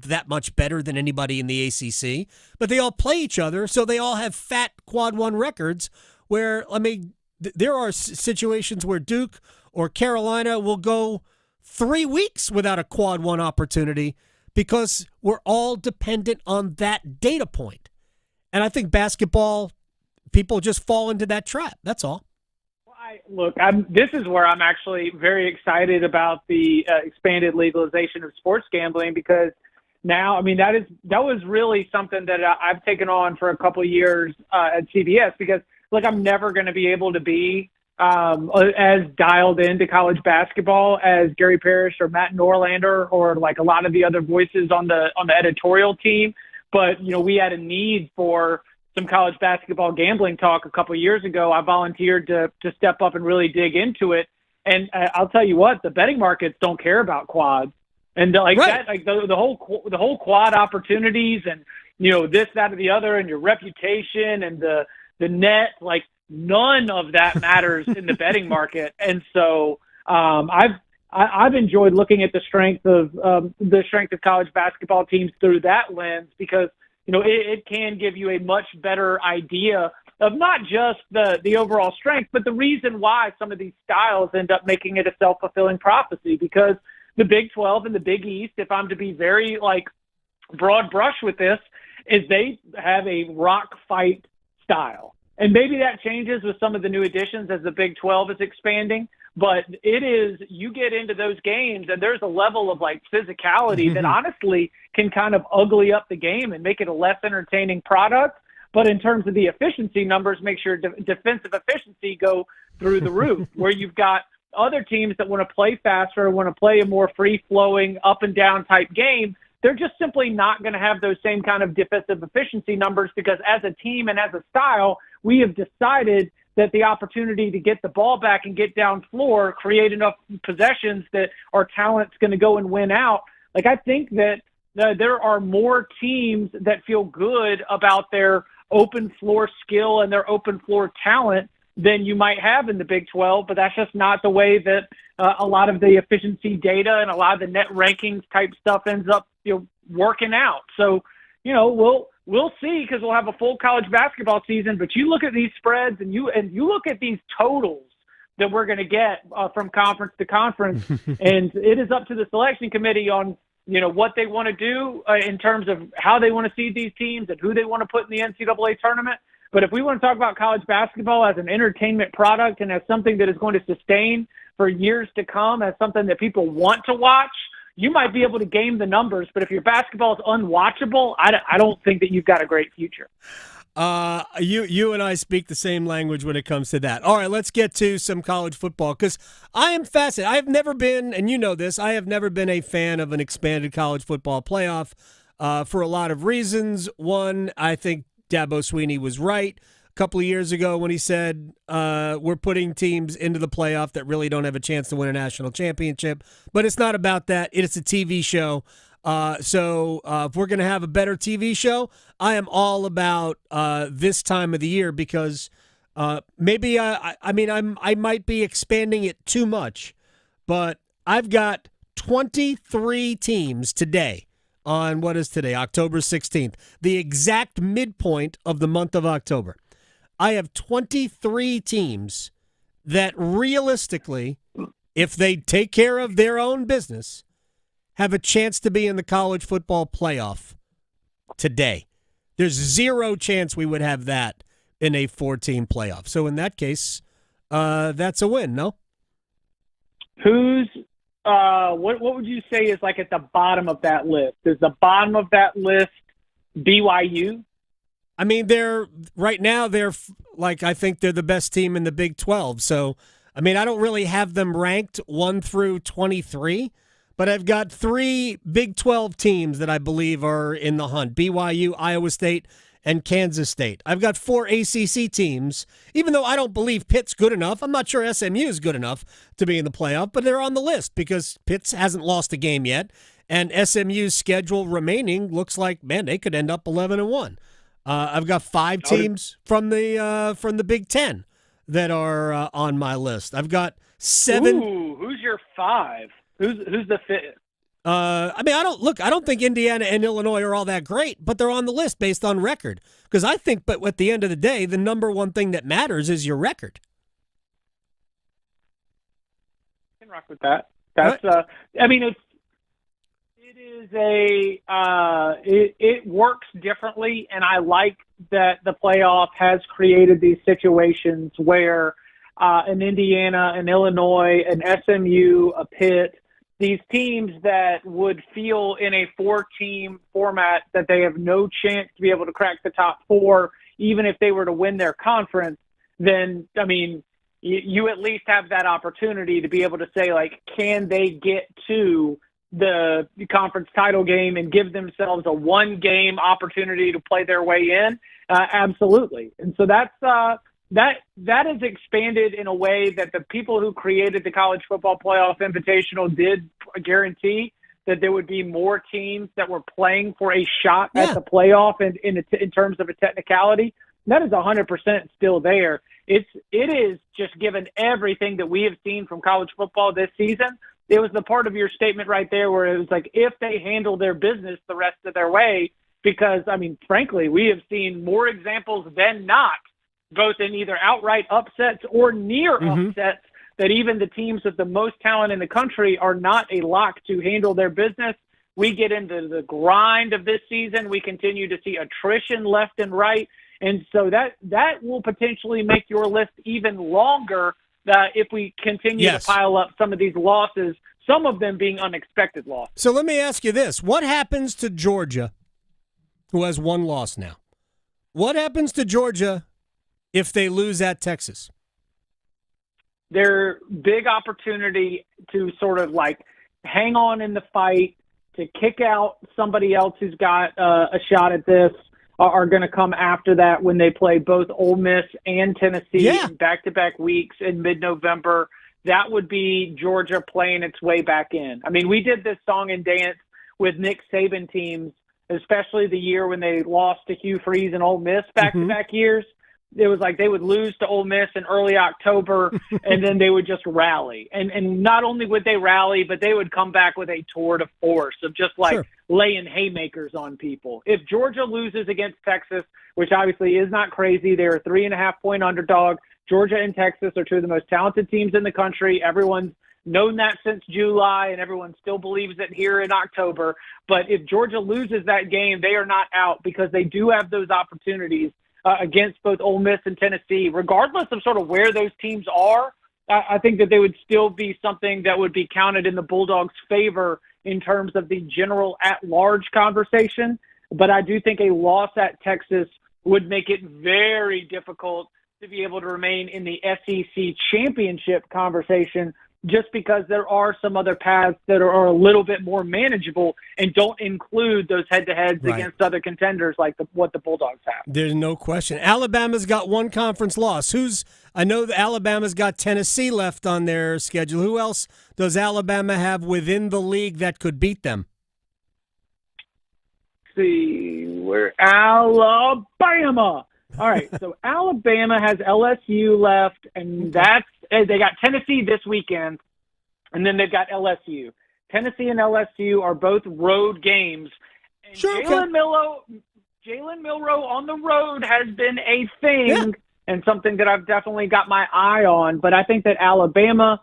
that much better than anybody in the ACC, but they all play each other, so they all have fat quad one records where, I mean, there are situations where Duke or Carolina will go 3 weeks without a quad one opportunity because we're all dependent on that data point. And I think basketball, people just fall into that trap. That's all. Look, this is where I'm actually very excited about the expanded legalization of sports gambling, because now, I mean, that was really something that I've taken on for a couple of years at CBS, because, look, I'm never going to be able to be as dialed into college basketball as Gary Parrish or Matt Norlander or like a lot of the other voices on the editorial team. But, you know, we had a need for some college basketball gambling talk a couple of years ago. I volunteered to step up and really dig into it. And I'll tell you what, the betting markets don't care about quads. And like right. that, like the whole quad opportunities and, you know, this, that, or the other, and your reputation and the net, like none of that matters in the betting market. And so I've enjoyed looking at the strength of college basketball teams through that lens, because, you know, it can give you a much better idea of not just the overall strength, but the reason why some of these styles end up making it a self-fulfilling prophecy. Because the Big 12 and the Big East, if I'm to be very like broad brush with this, is they have a rock fight style. And maybe that changes with some of the new additions as the Big 12 is expanding. But it is, you get into those games and there's a level of like physicality that honestly can kind of ugly up the game and make it a less entertaining product. But in terms of the efficiency numbers, make sure defensive efficiency go through the roof, where you've got other teams that want to play faster, want to play a more free-flowing up and down type game. They're just simply not going to have those same kind of defensive efficiency numbers, because as a team and as a style, we have decided that the opportunity to get the ball back and get down floor, create enough possessions that our talent's going to go and win out. Like, I think that there are more teams that feel good about their open floor skill and their open floor talent than you might have in the Big 12, but that's just not the way that a lot of the efficiency data and a lot of the net rankings type stuff ends up, you know, working out. So, you know, we'll see, because we'll have a full college basketball season. But you look at these spreads and you look at these totals that we're going to get from conference to conference, and it is up to the selection committee on, you know, what they want to do in terms of how they want to seed these teams and who they want to put in the NCAA tournament. But if we want to talk about college basketball as an entertainment product and as something that is going to sustain for years to come, as something that people want to watch, you might be able to game the numbers. But if your basketball is unwatchable, I don't think that you've got a great future. You and I speak the same language when it comes to that. All right, let's get to some college football, because I am fascinated. I have never been, and you know this, I have never been a fan of an expanded college football playoff for a lot of reasons. One, I think Dabo Swinney was right a couple of years ago when he said we're putting teams into the playoff that really don't have a chance to win a national championship. But it's not about that. It's a TV show. So if we're going to have a better TV show, I am all about this time of the year, because maybe I might be expanding it too much, but I've got 23 teams today on what is today, October 16th, the exact midpoint of the month of October. I have 23 teams that realistically, if they take care of their own business, have a chance to be in the college football playoff today. There's zero chance we would have that in a 4-team playoff. So in that case, that's a win, no? Who's what would you say is like at the bottom of that list? Is the bottom of that list BYU? I mean, right now I think they're the best team in the Big 12. So, I mean, I don't really have them ranked 1 through 23. But I've got 3 Big 12 teams that I believe are in the hunt: BYU, Iowa State, and Kansas State. I've got 4 ACC teams, even though I don't believe Pitt's good enough. I'm not sure SMU is good enough to be in the playoff, but they're on the list because Pitt hasn't lost a game yet, and SMU's schedule remaining looks like, man, they could end up 11-1. I've got 5 teams from the Big 10 that are on my list. I've got 7. Ooh, who's your 5? Who's the 5th? I mean, I don't think Indiana and Illinois are all that great, but they're on the list based on record. Because I think, but at the end of the day, the number one thing that matters is your record. I can rock with that. That's I mean, it works differently, and I like that the playoff has created these situations where an Indiana, an Illinois, an SMU, a Pitt, these teams that would feel in a 4-team format that they have no chance to be able to crack the top 4, even if they were to win their conference, then, I mean, you at least have that opportunity to be able to say, like, can they get to the conference title game and give themselves a 1-game opportunity to play their way in? Absolutely. And so that's that has expanded in a way that the people who created the College Football Playoff Invitational did guarantee that there would be more teams that were playing for a shot at the playoff in terms of a technicality. That is 100% still there. It is just given everything that we have seen from college football this season. It was the part of your statement right there where it was like, if they handle their business the rest of their way, because, I mean, frankly, we have seen more examples than not, both in either outright upsets or near upsets, that even the teams with the most talent in the country are not a lock to handle their business. We get into the grind of this season. We continue to see attrition left and right. And so that will potentially make your list even longer if we continue to pile up some of these losses, some of them being unexpected losses. So let me ask you this. What happens to Georgia, who has 1 loss now? What happens to Georgia if they lose at Texas? Their big opportunity to sort of like hang on in the fight, to kick out somebody else who's got a shot at this, are going to come after that when they play both Ole Miss and Tennessee in back-to-back weeks in mid-November. That would be Georgia playing its way back in. I mean, we did this song and dance with Nick Saban teams, especially the year when they lost to Hugh Freeze and Ole Miss back-to-back years. It was like they would lose to Ole Miss in early October, and then they would just rally. And not only would they rally, but they would come back with a tour de force of just like laying haymakers on people. If Georgia loses against Texas, which obviously is not crazy, they're a 3.5-point underdog. Georgia and Texas are 2 of the most talented teams in the country. Everyone's known that since July, and everyone still believes it here in October. But if Georgia loses that game, they are not out, because they do have those opportunities against both Ole Miss and Tennessee, regardless of sort of where those teams are. I think that they would still be something that would be counted in the Bulldogs' favor in terms of the general at-large conversation. But I do think a loss at Texas would make it very difficult to be able to remain in the SEC championship conversation, just because there are some other paths that are a little bit more manageable and don't include those head-to-heads against other contenders like what the Bulldogs have. There's no question. Alabama's got 1 conference loss. I know that Alabama's got Tennessee left on their schedule. Who else does Alabama have within the league that could beat them? Let's see, we're Alabama. All right, so Alabama has LSU left, and they got Tennessee this weekend, and then they've got LSU. Tennessee and LSU are both road games. And Jalen Milroe on the road has been a thing and something that I've definitely got my eye on. But I think that Alabama,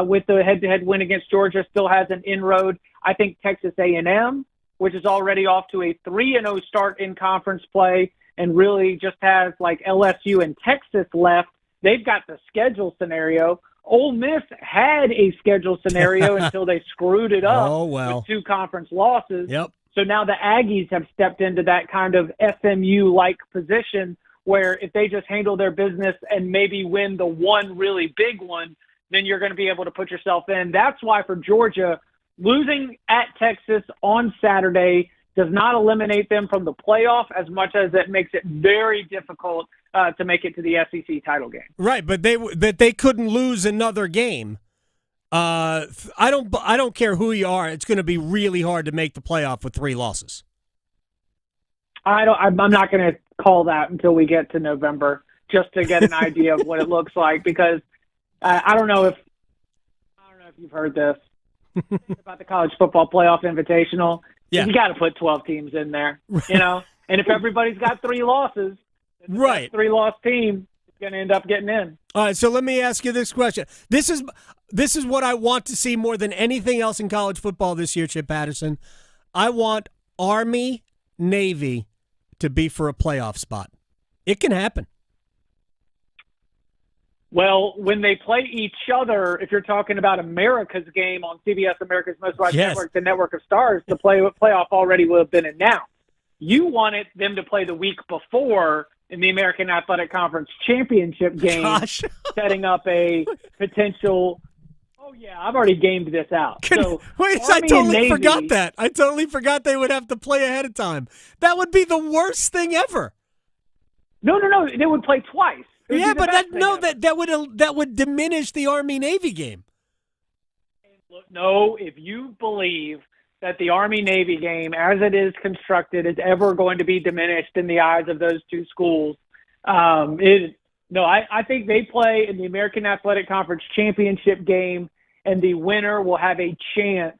with the head-to-head win against Georgia, still has an inroad. I think Texas A&M, which is already off to a 3-0 start in conference play, and really just has like LSU and Texas left. They've got the schedule scenario. Ole Miss had a schedule scenario until they screwed it up with 2 conference losses. So now the Aggies have stepped into that kind of SMU-like position where if they just handle their business and maybe win the one really big one, then you're going to be able to put yourself in. That's why for Georgia, losing at Texas on Saturday does not eliminate them from the playoff as much as it makes it very difficult to make it to the SEC title game. Right, but they couldn't lose another game. I don't care who you are. It's going to be really hard to make the playoff with 3 losses. I'm not going to call that until we get to November, just to get an idea of what it looks like, because I don't know if you've heard this. about the college football playoff invitational. Yeah. You got to put 12 teams in there, you know? And if everybody's got 3 losses, right, 3-loss team is going to end up getting in. All right, so let me ask you this question. This is what I want to see more than anything else in college football this year, Chip Patterson. I want Army, Navy to be for a playoff spot. It can happen. Well, when they play each other, if you're talking about America's game on CBS, America's Most Watched Network, the Network of Stars, the playoff already would have been announced. You wanted them to play the week before in the American Athletic Conference Championship game, setting up a potential. Oh yeah, I've already gamed this out. Wait, I totally forgot that. I totally forgot they would have to play ahead of time. That would be the worst thing ever. No, they would play twice. Yeah, but that would diminish the Army-Navy game. No, if you believe that the Army-Navy game, as it is constructed, is ever going to be diminished in the eyes of those two schools, I think they play in the American Athletic Conference Championship game, and the winner will have a chance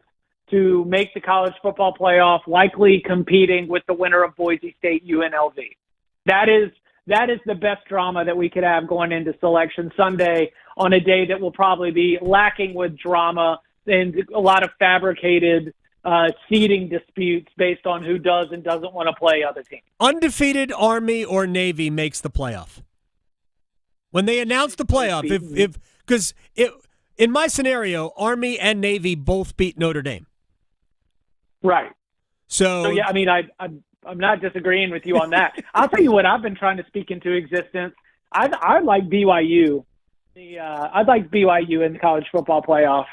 to make the college football playoff, likely competing with the winner of Boise State UNLV. That is the best drama that we could have going into Selection Sunday on a day that will probably be lacking with drama and a lot of fabricated seeding disputes based on who does and doesn't want to play other teams. Undefeated Army or Navy makes the playoff. When they announce the playoff, because in my scenario, Army and Navy both beat Notre Dame. Right. So yeah, I mean, I'm not disagreeing with you on that. I'll tell you what I've been trying to speak into existence. I like BYU. I'd like BYU in the college football playoff.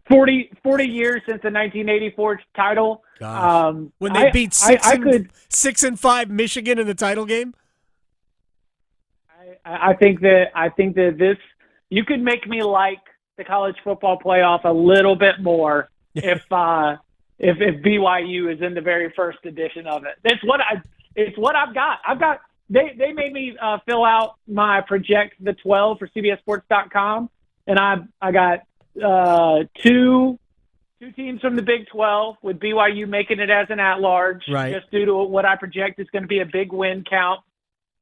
40 years since the 1984 title. When they beat 6-5 Michigan in the title game. I think that this, you could make me like the college football playoff a little bit more if BYU is in the very first edition of it. It's what I've got. They made me fill out my project the 12 for CBSSports.com, and I got two teams from the Big 12 with BYU making it as an at-large, right, just due to what I project is going to be a big win count.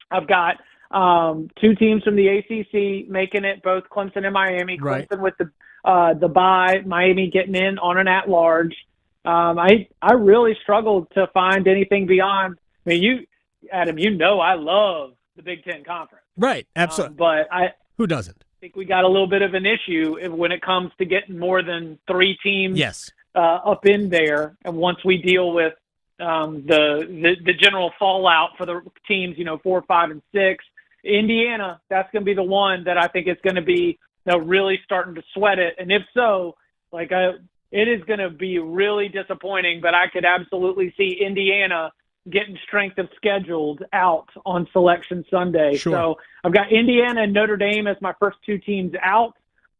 I've got 2 teams from the ACC making it, both Clemson and Miami. Right. Clemson with the bye, Miami getting in on an at-large. I really struggled to find anything beyond. I mean, Adam, I love the Big Ten Conference. Right, absolutely. But who doesn't? I think we got a little bit of an issue when it comes to getting more than 3 teams up in there. And once we deal with the general fallout for the teams, 4, 5, and 6, Indiana, that's going to be the one that I think is going to be really starting to sweat it. And if so, it is going to be really disappointing, but I could absolutely see Indiana getting strength of scheduled out on Selection Sunday. Sure. So I've got Indiana and Notre Dame as my first 2 teams out.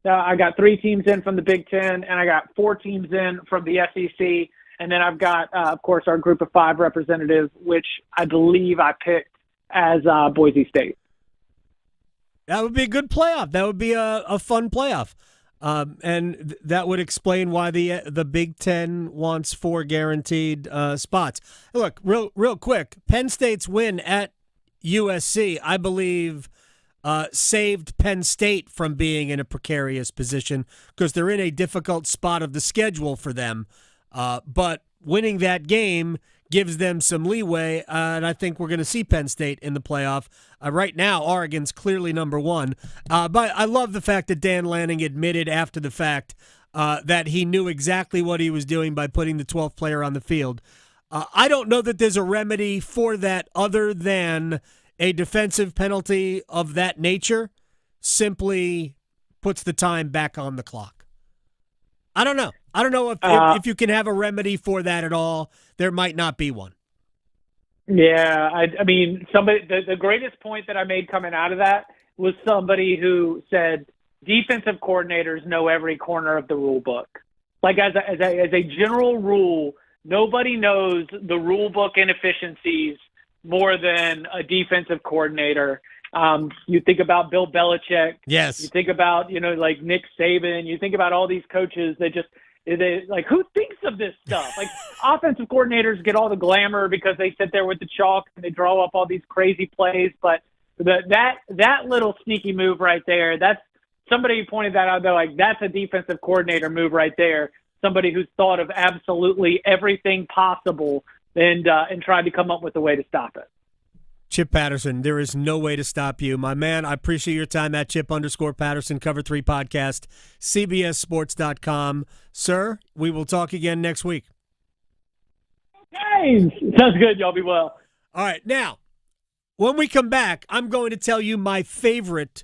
I got 3 teams in from the Big Ten, and I got 4 teams in from the SEC. And then I've got, of course, our group of 5 representatives, which I believe I picked as Boise State. That would be a good playoff. That would be a fun playoff. And that would explain why the Big Ten wants 4 guaranteed spots. Look, real quick, Penn State's win at USC, I believe, saved Penn State from being in a precarious position because they're in a difficult spot of the schedule for them. But winning that game gives them some leeway, and I think we're going to see Penn State in the playoff. Right now, Oregon's clearly number 1. But I love the fact that Dan Lanning admitted after the fact that he knew exactly what he was doing by putting the 12th player on the field. I don't know that there's a remedy for that other than a defensive penalty of that nature simply puts the time back on the clock. I don't know. I don't know if you can have a remedy for that at all. There might not be one. Yeah, I mean, the greatest point that I made coming out of that was somebody who said defensive coordinators know every corner of the rule book. Like as a general rule, nobody knows the rule book inefficiencies more than a defensive coordinator. You think about Bill Belichick. Yes. You think about, like Nick Saban. You think about all these coaches that just Who thinks of this stuff? Like, offensive coordinators get all the glamour because they sit there with the chalk and they draw up all these crazy plays. But that little sneaky move right there, that's somebody pointed that out. They're like, that's a defensive coordinator move right there. Somebody who's thought of absolutely everything possible and tried to come up with a way to stop it. Chip Patterson, there is no way to stop you. My man, I appreciate your time at Chip_Patterson, Cover 3 Podcast, CBSSports.com. Sir, we will talk again next week. Hey, sounds good. Y'all be well. All right. Now, when we come back, I'm going to tell you my favorite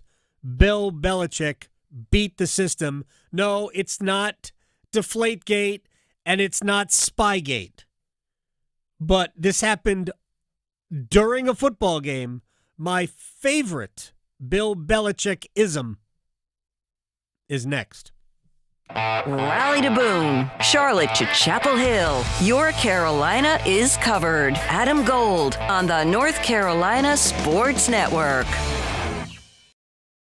Bill Belichick beat the system. No, it's not Deflategate and it's not Spygate. But this happened during a football game. My favorite Bill Belichick-ism is next. Raleigh to Boone, Charlotte to Chapel Hill. Your Carolina is covered. Adam Gold on the North Carolina Sports Network.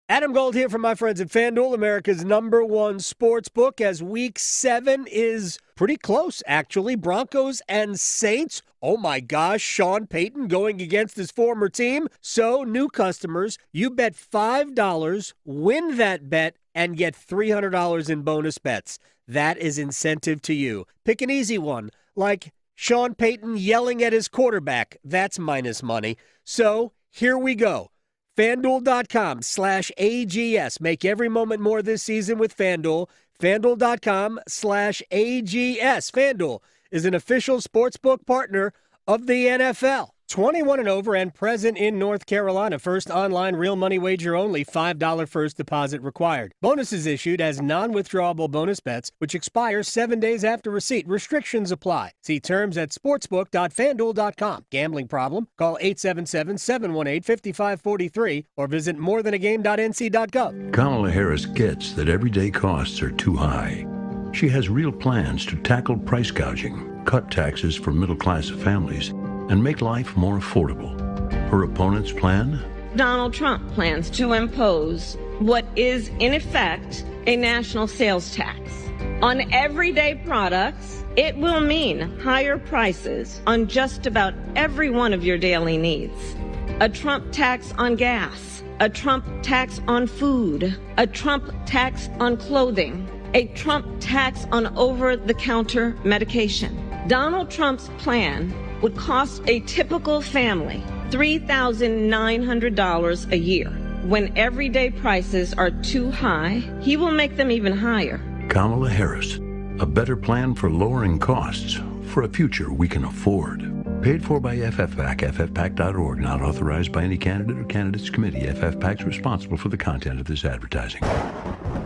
Adam Gold here from my friends at FanDuel, America's #1 sports book, as Week 7 is pretty close, actually. Broncos and Saints. Oh, my gosh, Sean Payton going against his former team. So, new customers, you bet $5, win that bet, and get $300 in bonus bets. That is incentive to you. Pick an easy one, like Sean Payton yelling at his quarterback. That's minus money. So, here we go. FanDuel.com/AGS. Make every moment more this season with FanDuel. FanDuel.com/AGS. FanDuel is an official sportsbook partner of the NFL. 21 and over and present in North Carolina. First online real money wager only. $5 first deposit required. Bonuses issued as non-withdrawable bonus bets, which expire 7 days after receipt. Restrictions apply. See terms at sportsbook.fanduel.com. Gambling problem? Call 877-718-5543 or visit morethanagame.nc.gov. Kamala Harris gets that everyday costs are too high. She has real plans to tackle price gouging, cut taxes for middle-class families, and make life more affordable. Her opponent's plan? Donald Trump plans to impose what is, in effect, a national sales tax. On everyday products, it will mean higher prices on just about every one of your daily needs. A Trump tax on gas, a Trump tax on food, a Trump tax on clothing, a Trump tax on over-the-counter medication. Donald Trump's plan would cost a typical family $3,900 a year. When everyday prices are too high, he will make them even higher. Kamala Harris, a better plan for lowering costs for a future we can afford. Paid for by FFPAC, ffpac.org, not authorized by any candidate or candidates committee. FFPAC is responsible for the content of this advertising.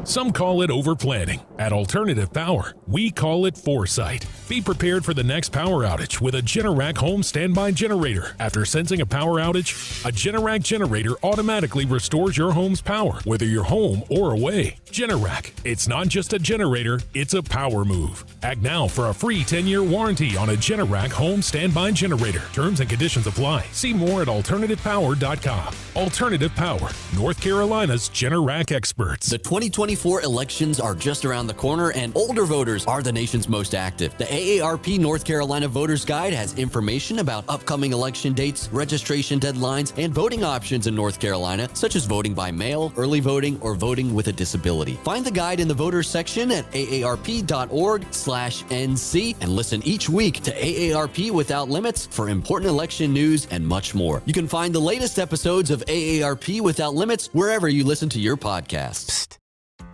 Some call it overplanning. At Alternative Power, we call it foresight. Be prepared for the next power outage with a Generac home standby generator. After sensing a power outage, a Generac generator automatically restores your home's power, whether you're home or away. Generac, it's not just a generator, it's a power move. Act now for a free 10-year warranty on a Generac home standby generator. Terms and conditions apply. See more at alternativepower.com. Alternative Power, North Carolina's Generac experts. The 2024 elections are just around the corner, and older voters are the nation's most active. The AARP North Carolina Voters Guide has information about upcoming election dates, registration deadlines, and voting options in North Carolina, such as voting by mail, early voting, or voting with a disability. Find the guide in the voters section at aarp.org/NC and listen each week to AARP Without Limits for important election news and much more. You can find the latest episodes of AARP Without Limits wherever you listen to your podcasts. Psst.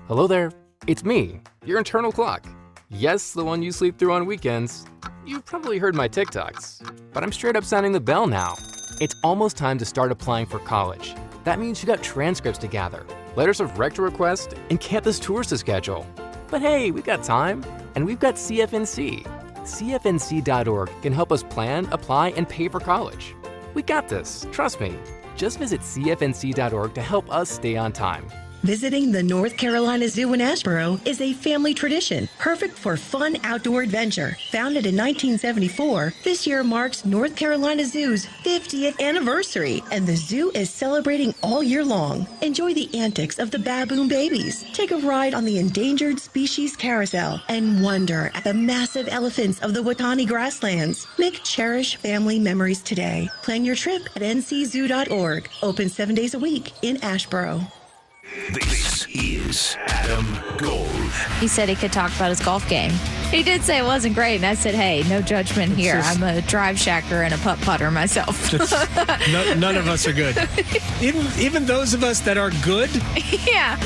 Hello there. It's me, your internal clock. Yes, the one you sleep through on weekends. You've probably heard my TikToks, but I'm straight up sounding the bell now. It's almost time to start applying for college. That means you got transcripts to gather, letters of rec to request, and campus tours to schedule. But hey, we've got time, and we've got CFNC. CFNC.org can help us plan, apply, and pay for college. We got this, trust me. Just visit CFNC.org to help us stay on time. Visiting the North Carolina Zoo in Asheboro is a family tradition, perfect for fun outdoor adventure. Founded in 1974, this year marks North Carolina Zoo's 50th anniversary, and the zoo is celebrating all year long. Enjoy the antics of the baboon babies, take a ride on the endangered species carousel, and wonder at the massive elephants of the Watani grasslands. Make cherished family memories today. Plan your trip at nczoo.org. Open 7 days a week in Asheboro. This is Adam Gold. He said he could talk about his golf game. He did say it wasn't great, and I said, hey, no judgment here. I'm a drive shacker and a putt-putter myself. None of us are good. Even those of us that are good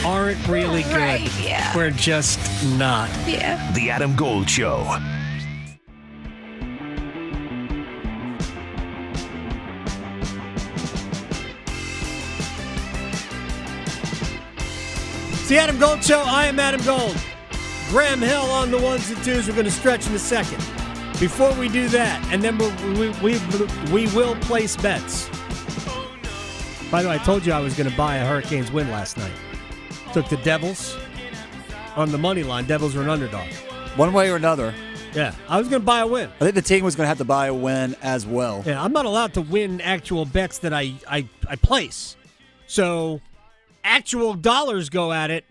aren't really good. Right, yeah. We're just not. Yeah. The Adam Gold Show. It's the Adam Gold Show. I am Adam Gold. Graham Hill on the ones and twos. We're going to stretch in a second. Before we do that, and then we will place bets. By the way, I told you I was going to buy a Hurricanes win last night. Took the Devils on the money line. Devils are an underdog. One way or another. Yeah, I was going to buy a win. I think the team was going to have to buy a win as well. Yeah, I'm not allowed to win actual bets that I place. So actual dollars go at it.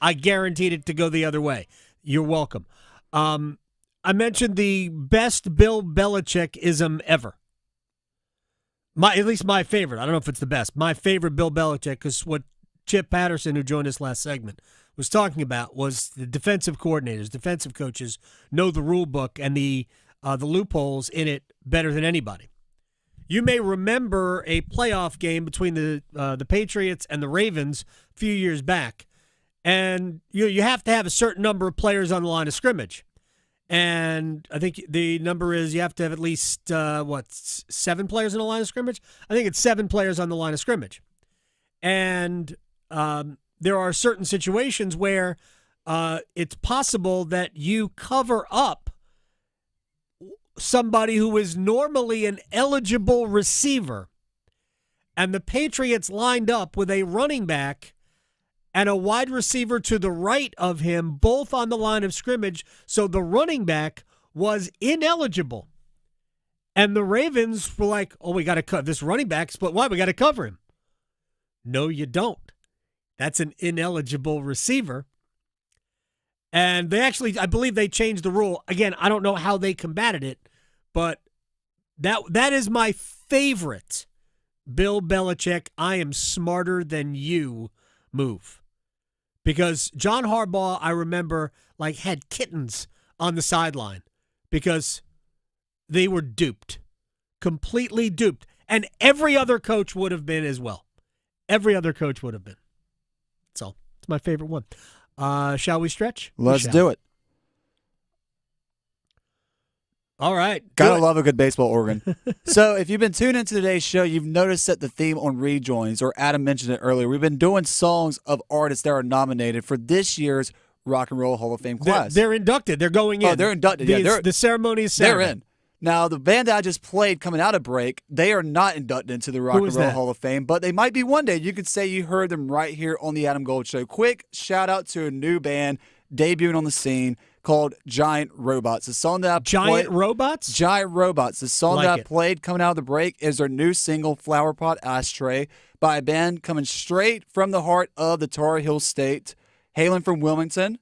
I guaranteed it to go the other way. You're welcome. I mentioned the best Bill Belichick-ism ever. At least my favorite. I don't know if it's the best. My favorite Bill Belichick, because what Chip Patterson, who joined us last segment, was talking about was the defensive coordinators, defensive coaches know the rule book and the loopholes in it better than anybody. You may remember a playoff game between the Patriots and the Ravens a few years back, and you have to have a certain number of players on the line of scrimmage. And I think the number is you have to have at least, 7 players in the line of scrimmage? I think it's 7 players on the line of scrimmage. And there are certain situations where it's possible that you cover up somebody who is normally an eligible receiver, and the Patriots lined up with a running back and a wide receiver to the right of him, both on the line of scrimmage, so the running back was ineligible. And the Ravens were like, oh, we got to cut this running back, but why? We got to cover him. No, you don't. That's an ineligible receiver. And they actually, I believe they changed the rule. Again, I don't know how they combated it, but that is my favorite Bill Belichick, I am smarter than you move. Because John Harbaugh, I remember, had kittens on the sideline because they were duped, completely duped. And every other coach would have been as well. Every other coach would have been. So it's my favorite one. Shall we stretch? Let's do it. All right. Gotta love a good baseball organ. So if you've been tuned into today's show, you've noticed that the theme on Rejoins, or Adam mentioned it earlier, we've been doing songs of artists that are nominated for this year's Rock and Roll Hall of Fame class. They're inducted. They're going in. Oh, they're inducted. The ceremony is Saturday. They're in. Now, the band that I just played coming out of break, they are not inducted into the Rock and Roll Hall of Fame, but they might be one day. You could say you heard them right here on the Adam Gold Show. Quick shout out to a new band debuting on the scene called Giant Robots. The song that I Giant Robots? Giant Robots. The song that I played coming out of the break is their new single, Flower Pot Ashtray, by a band coming straight from the heart of the Tar Heel State, hailing from Wilmington,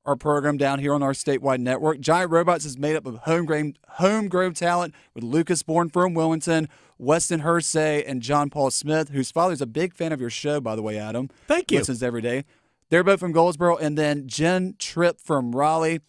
our program down here on our statewide network. Giant Robots is made up of homegrown talent with Lucas Bourne from Wilmington, Weston Hersey, and John Paul Smith, whose father's a big fan of your show, by the way, Adam. Thank you. Listens every day. They're both from Goldsboro, and then Jen Tripp from Raleigh.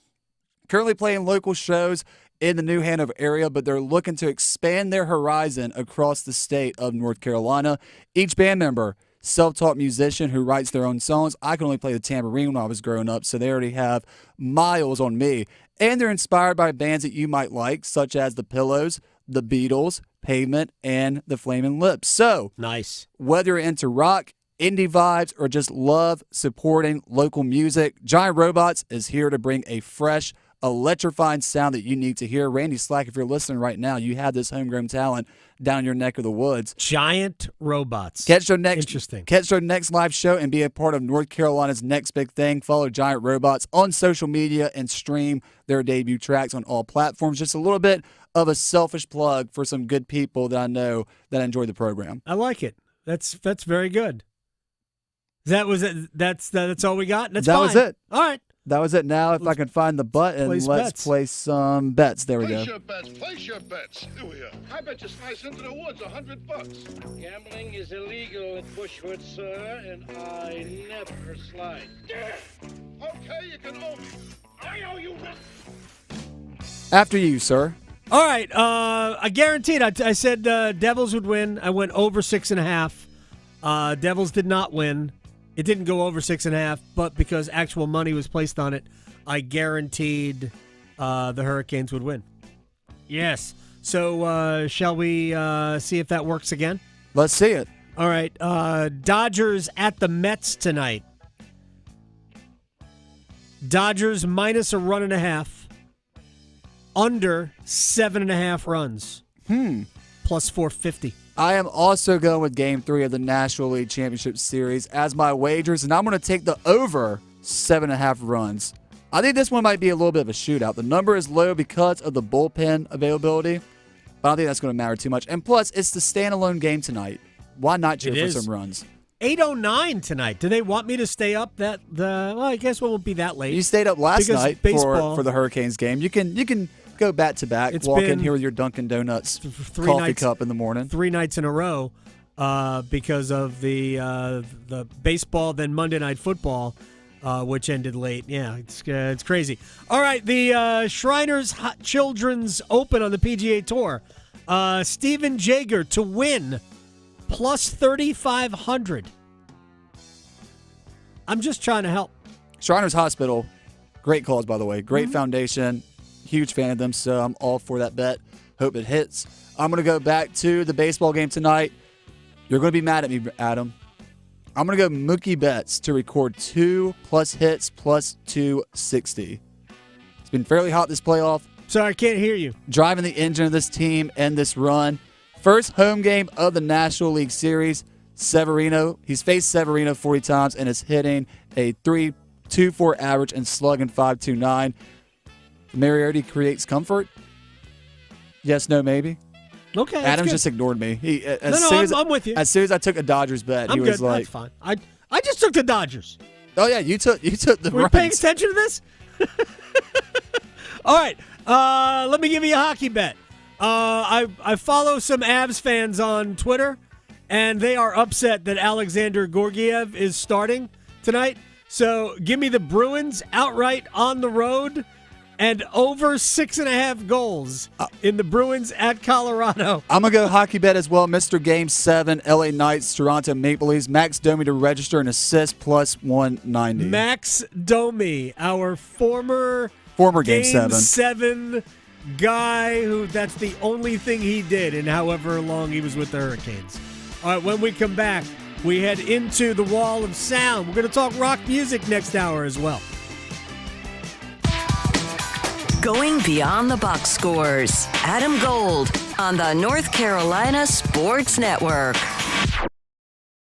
Currently playing local shows in the New Hanover area, but they're looking to expand their horizon across the state of North Carolina. Each band member, self-taught musician who writes their own songs. I could only play the tambourine when I was growing up, so they already have miles on me. And they're inspired by bands that you might like, such as The Pillows, The Beatles, Pavement, and The Flaming Lips. So, nice. Whether you're into rock, indie vibes, or just love supporting local music, Giant Robots is here to bring a fresh, electrifying sound that you need to hear. Randy Slack, if you're listening right now, you have this homegrown talent down your neck of the woods. Giant robots. Catch their next Interesting. Catch their next live show and be a part of North Carolina's next big thing. Follow Giant Robots on social media and stream their debut tracks on all platforms. Just a little bit of a selfish plug for some good people that I know that enjoy the program. I like it. That's very good. That was it. That's all we got. That was it. All right. That was it. Now, if I can find the button, let's place some bets. There we go. Place your bets. Here. I bet you slice into the woods $100. Gambling is illegal at Bushwood, sir, and I never slide. Okay, you can owe me. I owe you. After you, sir. All right. I guaranteed. I said Devils would win. I went over 6.5. Devils did not win. It didn't go over 6.5, but because actual money was placed on it, I guaranteed the Hurricanes would win. Yes. So shall we see if that works again? Let's see it. All right. Dodgers at the Mets tonight. Dodgers minus 1.5. Under 7.5 runs. Plus 450. I am also going with Game 3 of the National League Championship Series as my wagers, and I'm going to take the over 7.5 runs. I think this one might be a little bit of a shootout. The number is low because of the bullpen availability, but I don't think that's going to matter too much. And plus, it's the standalone game tonight. Why not cheer for some runs? 8:09 tonight. Do they want me to stay up well, I guess it won't be that late. You stayed up last night baseball, for the Hurricanes game. You can go back to back. Walk in here with your Dunkin' Donuts coffee cup in the morning. 3 nights in a row because of the baseball, then Monday Night Football, which ended late. Yeah, it's crazy. All right, the Shriners Children's Open on the PGA Tour. Steven Jaeger to win, plus 3,500. I'm just trying to help. Shriners Hospital, great cause, by the way. Great foundation. Huge fan of them, so I'm all for that bet. Hope it hits. I'm going to go back to the baseball game tonight. You're going to be mad at me, Adam. I'm going to go Mookie Betts to record 2 plus hits plus 260. It's been fairly hot this playoff. Sorry, I can't hear you. Driving the engine of this team and this run. First home game of the National League Series. Severino. He's faced Severino 40 times and is hitting a 3.24 average and slugging .529. Mariota creates comfort. Yes, no, maybe. Okay, Adam good. just ignored me. I'm with you. As soon as I took a Dodgers bet, I'm he was good. like, "That's fine." I just took the Dodgers. "Oh yeah, you took the." We're paying attention to this. All right, let me give you a hockey bet. I follow some Avs fans on Twitter, and they are upset that Alexander Georgiev is starting tonight. So give me the Bruins outright on the road. And over 6.5 goals in the Bruins at Colorado. I'm going to go hockey bet as well. Mr. Game 7, LA Knights, Toronto Maple Leafs. Max Domi to register an assist plus 190. Max Domi, our former Game 7. 7 guy who that's the only thing he did in however long he was with the Hurricanes. All right, when we come back, we head into the wall of sound. We're going to talk rock music next hour as well. Going beyond the box scores. Adam Gold on the North Carolina Sports Network.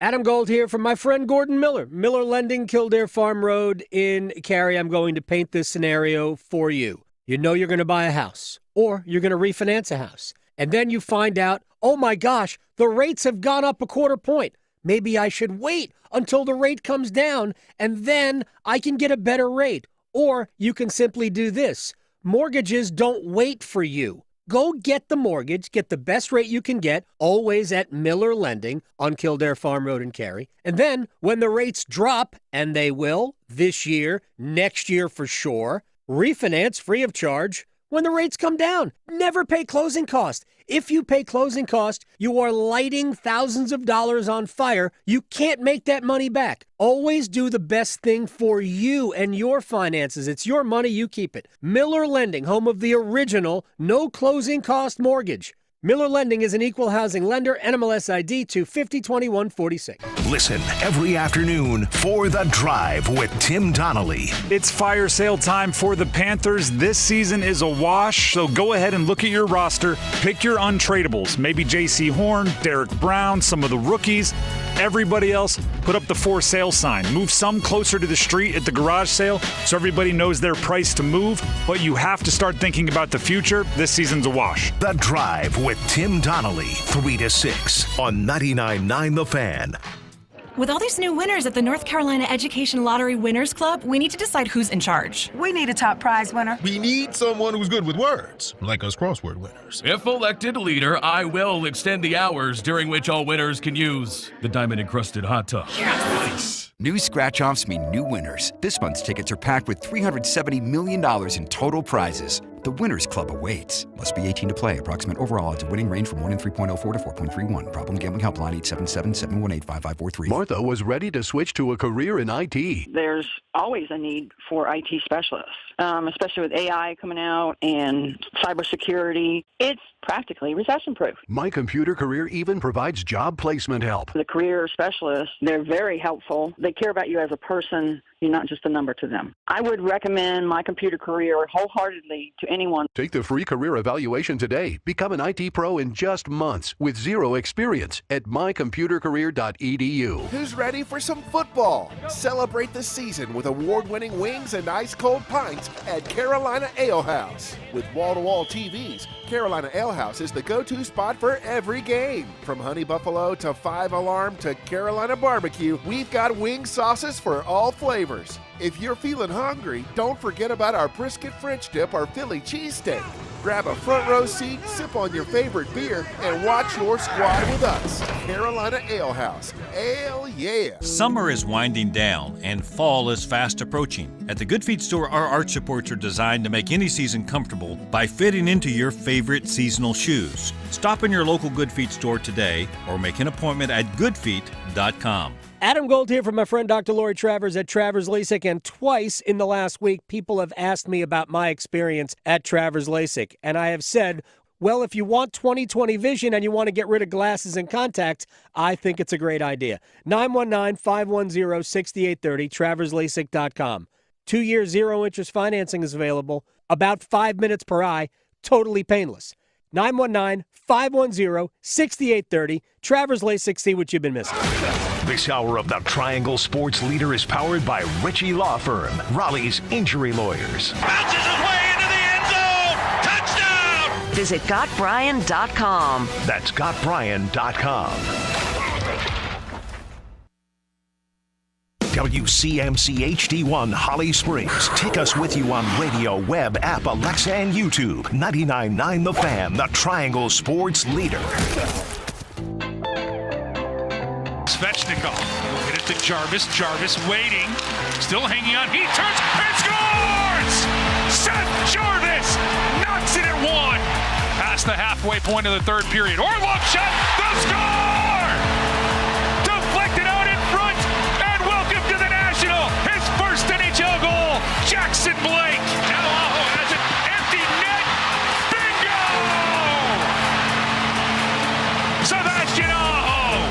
Adam Gold here from my friend Gordon Miller. Miller Lending, Kildare Farm Road in Cary. I'm going to paint this scenario for you. You know you're going to buy a house or you're going to refinance a house. And then you find out, oh my gosh, the rates have gone up 1/4 point. Maybe I should wait until the rate comes down and then I can get a better rate. Or you can simply do this. Mortgages don't wait for you. Go get the mortgage, get the best rate you can get, always at Miller Lending on Kildare Farm Road in Cary. And then when the rates drop, and they will this year, next year for sure, refinance free of charge when the rates come down. Never pay closing cost. If you pay closing cost, you are lighting thousands of dollars on fire. You can't make that money back. Always do the best thing for you and your finances. It's your money, you keep it. Miller Lending, home of the original no closing cost mortgage. Miller Lending is an equal housing lender. NMLS ID 2502146. Listen every afternoon for The Drive with Tim Donnelly. It's fire sale time for the Panthers. This season is a wash, so go ahead and look at your roster. Pick your untradables. Maybe J.C. Horn, Derek Brown, some of the rookies. Everybody else, put up the for sale sign. Move some closer to the street at the garage sale so everybody knows their price to move. But you have to start thinking about the future. This season's a wash. The Drive with Tim Donnelly, 3 to 6 on 99.9 The Fan. With all these new winners at the North Carolina Education Lottery Winners Club, we need to decide who's in charge. We need a top prize winner. We need someone who's good with words, like us crossword winners. If elected leader, I will extend the hours during which all winners can use the diamond-encrusted hot tub. Yes. New scratch-offs mean new winners. This month's tickets are packed with $370 million in total prizes. The Winners Club awaits. Must be 18 to play. Approximate overall odds of winning range from 1 in 3.04 to 4.31. Problem gambling helpline 877-718-5543. Martha was ready to switch to a career in IT. There's always a need for IT specialists, especially with AI coming out and cybersecurity. It's practically recession-proof. My Computer Career even provides job placement help. The career specialists, they're very helpful. They care about you as a person. You're not just a number to them. I would recommend My Computer Career wholeheartedly to anyone. Take the free career evaluation today. Become an IT pro in just months with zero experience at mycomputercareer.edu. Who's ready for some football? Celebrate the season with award-winning wings and ice-cold pints at Carolina Ale House. With wall-to-wall TVs, Carolina Ale House is the go-to spot for every game. From Honey Buffalo to 5 Alarm to Carolina Barbecue, we've got wing sauces for all flavors. If you're feeling hungry, don't forget about our brisket French dip or Philly cheesesteak. Grab a front row seat, sip on your favorite beer, and watch your squad with us. Carolina Ale House. Ale yeah. Summer is winding down and fall is fast approaching. At the Good Feet store, our arch supports are designed to make any season comfortable by fitting into your favorite seasonal shoes. Stop in your local Good Feet store today or make an appointment at goodfeet.com. Adam Gold here from my friend Dr. Lori Travers at Travers LASIK, and twice in the last week, people have asked me about my experience at Travers LASIK, and I have said, well, if you want 20/20 vision and you want to get rid of glasses and contacts, I think it's a great idea. 919-510-6830, traverslasik.com. 2-year, zero-interest financing is available, about 5 minutes per eye, totally painless. 919-510-6830, Travers LASIK, see what you've been missing. This hour of the Triangle Sports Leader is powered by Ritchie Law Firm, Raleigh's injury lawyers. Bounces his way into the end zone. Touchdown! Visit GotBrian.com. That's GotBrian.com. WCMC HD1 Holly Springs. Take us with you on radio, web, app, Alexa, and YouTube. 99.9 The Fan, the Triangle Sports Leader. Svechnikov will hit it to Jarvis. Jarvis waiting, still hanging on. He turns and scores! Seth Jarvis knocks it at one. Past the halfway point of the third period. Orlov shot, the score! Deflected out in front, and welcome to the National. His first NHL goal, Jackson Blake. Canales has an empty net. Bingo! Sebastian Aho,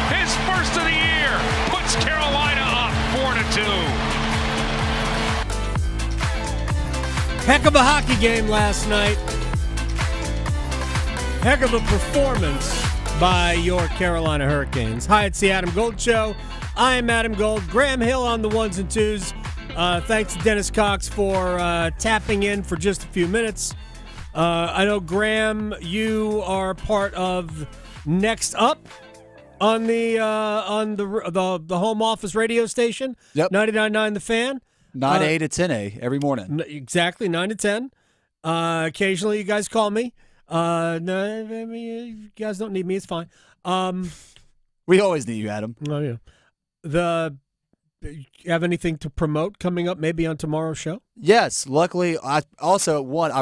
his first of the year, puts Carolina up 4-2. Heck of a hockey game last night. Heck of a performance by your Carolina Hurricanes. Hi, it's the Adam Gold Show. I'm Adam Gold. Graham Hill on the ones and twos. Thanks to Dennis Cox for tapping in for just a few minutes. I know, Graham, you are part of Next Up on the home office radio station. Yep. 99.9 The Fan. 9A to 10A every morning. Exactly, 9 to 10. Occasionally you guys call me. No, I mean, you guys don't need me. It's fine. We always need you, Adam. Oh, yeah. You have anything to promote coming up maybe on tomorrow's show? Yes. Luckily, I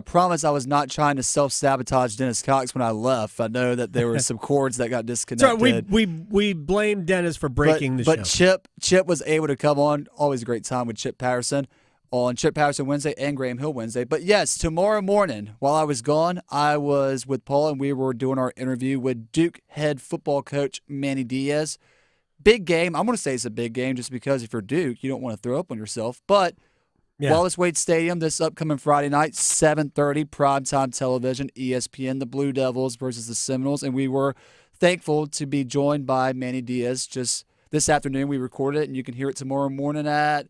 promise I was not trying to self-sabotage Dennis Cox when I left. I know that there were some cords that got disconnected. Sorry, we blame Dennis for breaking the show. But Chip was able to come on. Always a great time with Chip Patterson on Chip Patterson Wednesday and Graham Hill Wednesday. But yes, tomorrow morning, while I was gone, I was with Paul and we were doing our interview with Duke head football coach Manny Diaz. Big game. I'm going to say it's a big game just because if you're Duke, you don't want to throw up on yourself. But Wallace Wade Stadium this upcoming Friday night, 7:30, primetime television, ESPN, the Blue Devils versus the Seminoles. And we were thankful to be joined by Manny Diaz just this afternoon. We recorded it, and you can hear it tomorrow morning at,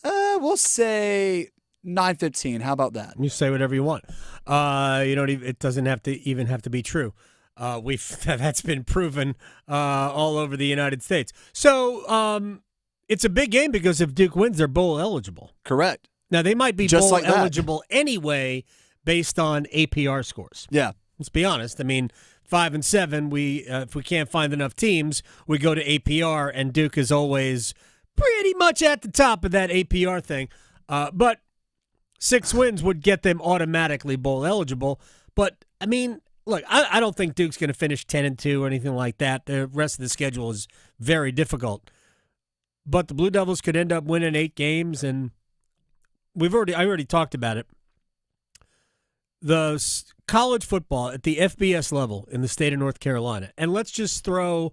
we'll say 9:15. How about that? You say whatever you want. It doesn't have to be true. That's been proven all over the United States. So it's a big game because if Duke wins, they're bowl eligible. Correct. Now they might be Just bowl like that. eligible anyway based on APR scores. Yeah. Let's be honest. I mean, 5 and 7. If we can't find enough teams, we go to APR, and Duke is always pretty much at the top of that APR thing. But 6 wins would get them automatically bowl eligible. But I mean, look, I don't think Duke's going to finish 10-2 or anything like that. The rest of the schedule is very difficult. But the Blue Devils could end up winning 8 games, and I already talked about it. The college football at the FBS level in the state of North Carolina, and let's just throw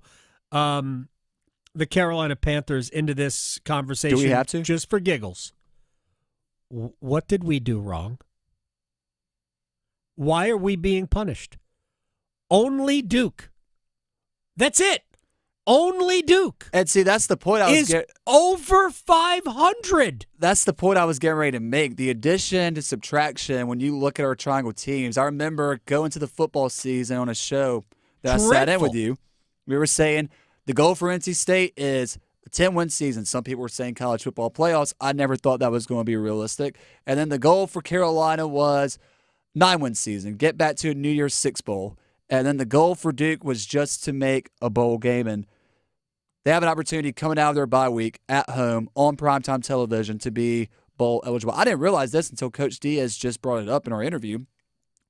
the Carolina Panthers into this conversation. Do we have to? Just for giggles. What did we do wrong? Why are we being punished? Only Duke. That's it. Only Duke. And see, that's the point over 500. That's the point I was getting ready to make. The addition to subtraction, when you look at our triangle teams, I remember going to the football season on a show that I sat in with you. We were saying the goal for NC State is a 10-win season. Some people were saying college football playoffs. I never thought that was going to be realistic. And then the goal for Carolina was 9-win season, get back to a New Year's Six bowl. And then the goal for Duke was just to make a bowl game. And they have an opportunity coming out of their bye week at home on primetime television to be bowl eligible. I didn't realize this until Coach Diaz just brought it up in our interview.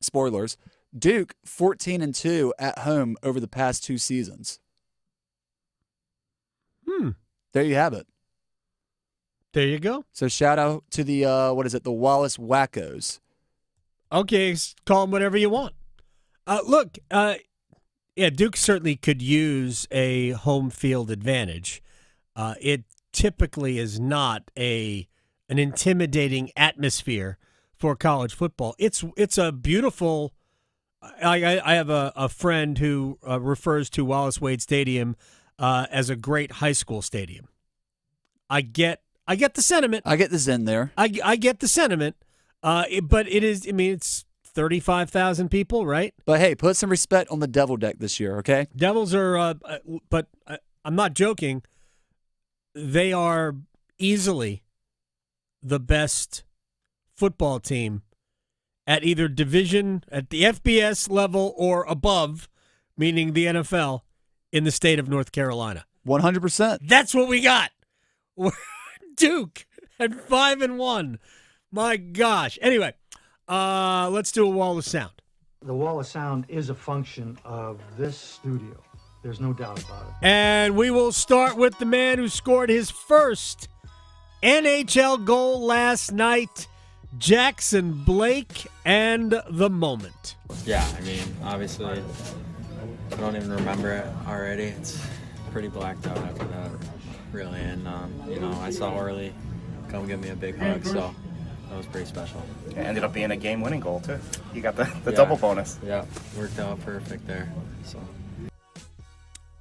Spoilers. Duke 14-2 at home over the past 2 seasons. There you have it. There you go. So shout out to the the Wallace Wackos. Okay, call them whatever you want. Look, Duke certainly could use a home field advantage. It typically is not an intimidating atmosphere for college football. It's a beautiful. I have a friend who refers to Wallace Wade Stadium as a great high school stadium. I get the sentiment. I get the zen there. I get the sentiment. But it is. I mean, it's 35,000 people, right? But hey, put some respect on the Devil deck this year, okay? Devils are, but I'm not joking. They are easily the best football team at either division, at the FBS level or above, meaning the NFL, in the state of North Carolina. 100%. That's what we got. Duke at 5-1. My gosh. Anyway. Let's do a wall of sound. The wall of sound is a function of this studio. There's no doubt about it. And we will start with the man who scored his first NHL goal last night, Jackson Blake, and the moment. Yeah, I mean, obviously, I don't even remember it already. It's pretty blacked out after that, really. And, I saw Orly come give me a big hug, so that was pretty special. It ended up being a game-winning goal, too. You got the double bonus. Yeah, worked out perfect there. So.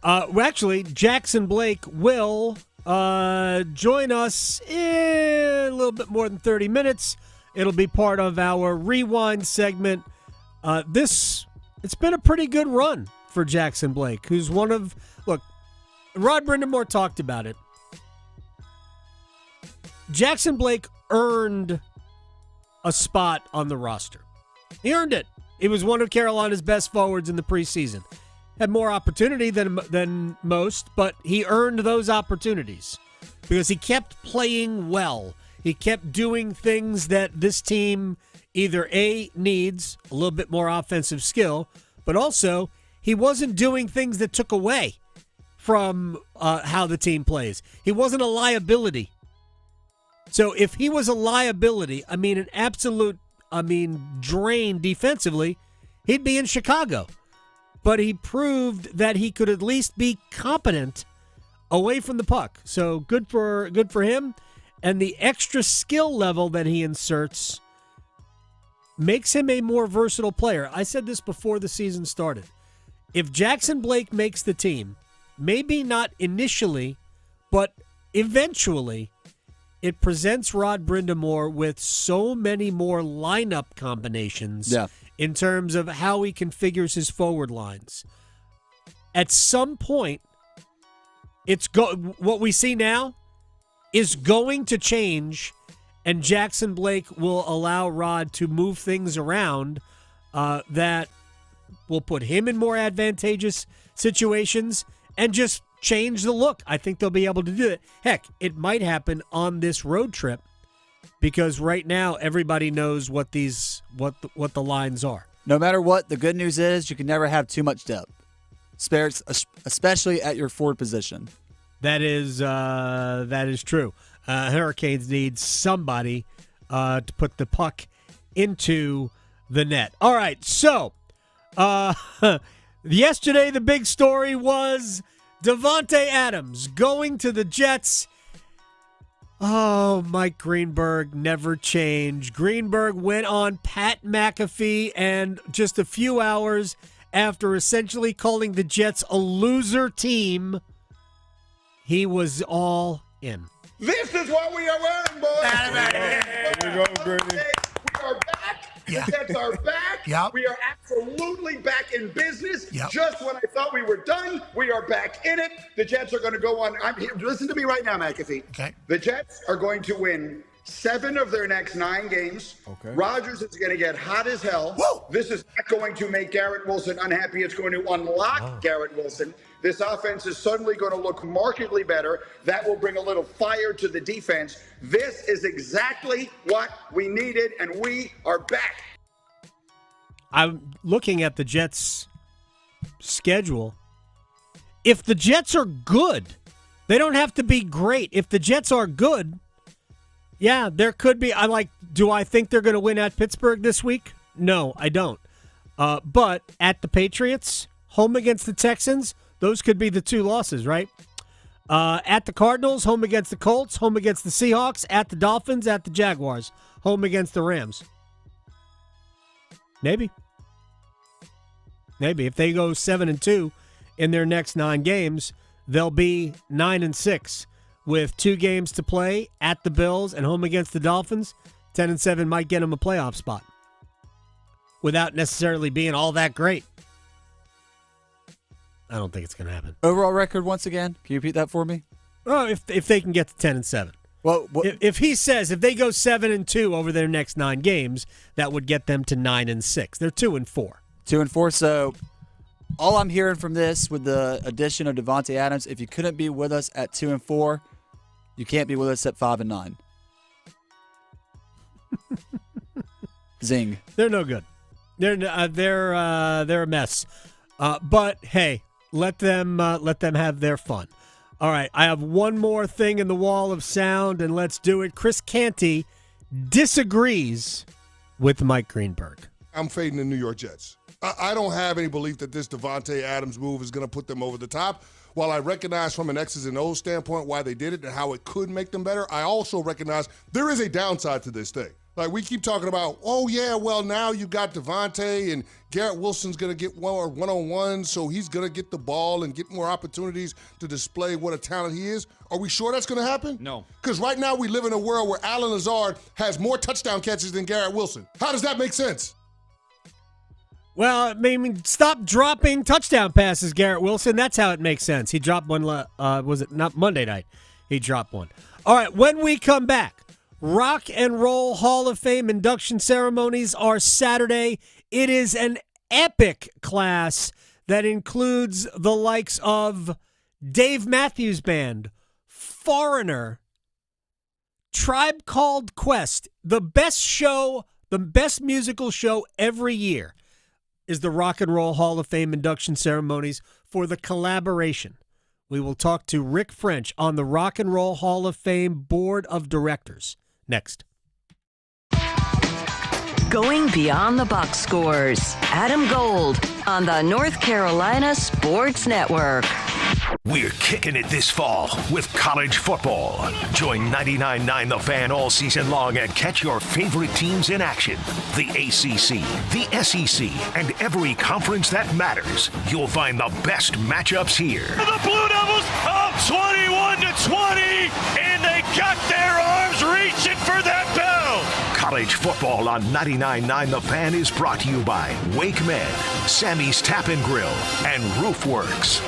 Actually, Jackson Blake will join us in a little bit more than 30 minutes. It'll be part of our Rewind segment. It's been a pretty good run for Jackson Blake, who's look, Rod Brindamore talked about it. Jackson Blake earned a spot on the roster. He earned it. He was one of Carolina's best forwards in the preseason. Had more opportunity than most, but he earned those opportunities because he kept playing well. He kept doing things that this team either A, needs a little bit more offensive skill, but also he wasn't doing things that took away from how the team plays. He wasn't a liability. So if he was a liability, an absolute, drain defensively, he'd be in Chicago. But he proved that he could at least be competent away from the puck. So good for him. And the extra skill level that he inserts makes him a more versatile player. I said this before the season started. If Jackson Blake makes the team, maybe not initially, but eventually, it presents Rod Brindamore with so many more lineup combinations in terms of how he configures his forward lines. At some point, what we see now is going to change, and Jackson Blake will allow Rod to move things around that will put him in more advantageous situations and just change the look. I think they'll be able to do it. Heck, it might happen on this road trip because right now everybody knows what the lines are. No matter what, the good news is you can never have too much depth, especially at your forward position. That is true. Hurricanes need somebody to put the puck into the net. All right, so yesterday the big story was Davante Adams going to the Jets. Oh, Mike Greenberg never changed. Greenberg went on Pat McAfee, and just a few hours after essentially calling the Jets a loser team, he was all in. This is what we are wearing, boys. Here we go, Grady. We are back. The Jets are back. We are absolutely back in business. Just when I thought we were done, we are back in it. The Jets are going to go on. Listen to me right now, McAfee. Okay. The Jets are going to win 7 of their next 9 games. Okay. Rodgers is going to get hot as hell. Woo! This is not going to make Garrett Wilson unhappy. It's going to unlock Garrett Wilson. This offense is suddenly going to look markedly better. That will bring a little fire to the defense. This is exactly what we needed, and we are back. I'm looking at the Jets' schedule. If the Jets are good, they don't have to be great. If the Jets are good, yeah, there could be. Do I think they're going to win at Pittsburgh this week? No, I don't. But at the Patriots, home against the Texans, those could be the 2 losses, right? At the Cardinals, home against the Colts, home against the Seahawks, at the Dolphins, at the Jaguars, home against the Rams. Maybe. If they go 7-2 in their next 9 games, they'll be 9-6 with 2 games to play at the Bills and home against the Dolphins. 10-7 might get them a playoff spot without necessarily being all that great. I don't think it's going to happen. Overall record once again. Can you repeat that for me? Oh, if they can get to 10-7. Well, if he says if they go 7-2 over their next 9 games, that would get them to 9-6. They're 2-4. 2-4. So all I'm hearing from this, with the addition of Davante Adams, if you couldn't be with us at 2-4, you can't be with us at 5-9. Zing. They're no good. They're a mess. But hey, let them have their fun. All right, I have one more thing in the wall of sound, and let's do it. Chris Canty disagrees with Mike Greenberg. I'm fading the New York Jets. I don't have any belief that this Davante Adams move is going to put them over the top. While I recognize from an X's and O's standpoint why they did it and how it could make them better, I also recognize there is a downside to this thing. Like, we keep talking about, oh, yeah, well, now you got Davante and Garrett Wilson's going to get one-on-one, so he's going to get the ball and get more opportunities to display what a talent he is. Are we sure that's going to happen? No. Because right now we live in a world where Allen Lazard has more touchdown catches than Garrett Wilson. How does that make sense? Well, stop dropping touchdown passes, Garrett Wilson. That's how it makes sense. He dropped one, was it not Monday night? He dropped one. All right, when we come back, Rock and Roll Hall of Fame induction ceremonies are Saturday. It is an epic class that includes the likes of Dave Matthews Band, Foreigner, Tribe Called Quest. The best show, the best musical show every year is the Rock and Roll Hall of Fame induction ceremonies for the collaboration We will talk to Rick French on the Rock and Roll Hall of Fame Board of Directors. Next. Going beyond the box scores. Adam Gold on the North Carolina Sports Network. We're kicking it this fall with college football. Join 99.9 The Fan all season long and catch your favorite teams in action. The ACC, the SEC, and every conference that matters. You'll find the best matchups here. The Blue Devils up 21-20, and they got their arms reaching for that bell. College football on 99.9 The Fan is brought to you by Wake Med, Sammy's Tap and Grill, and Roofworks.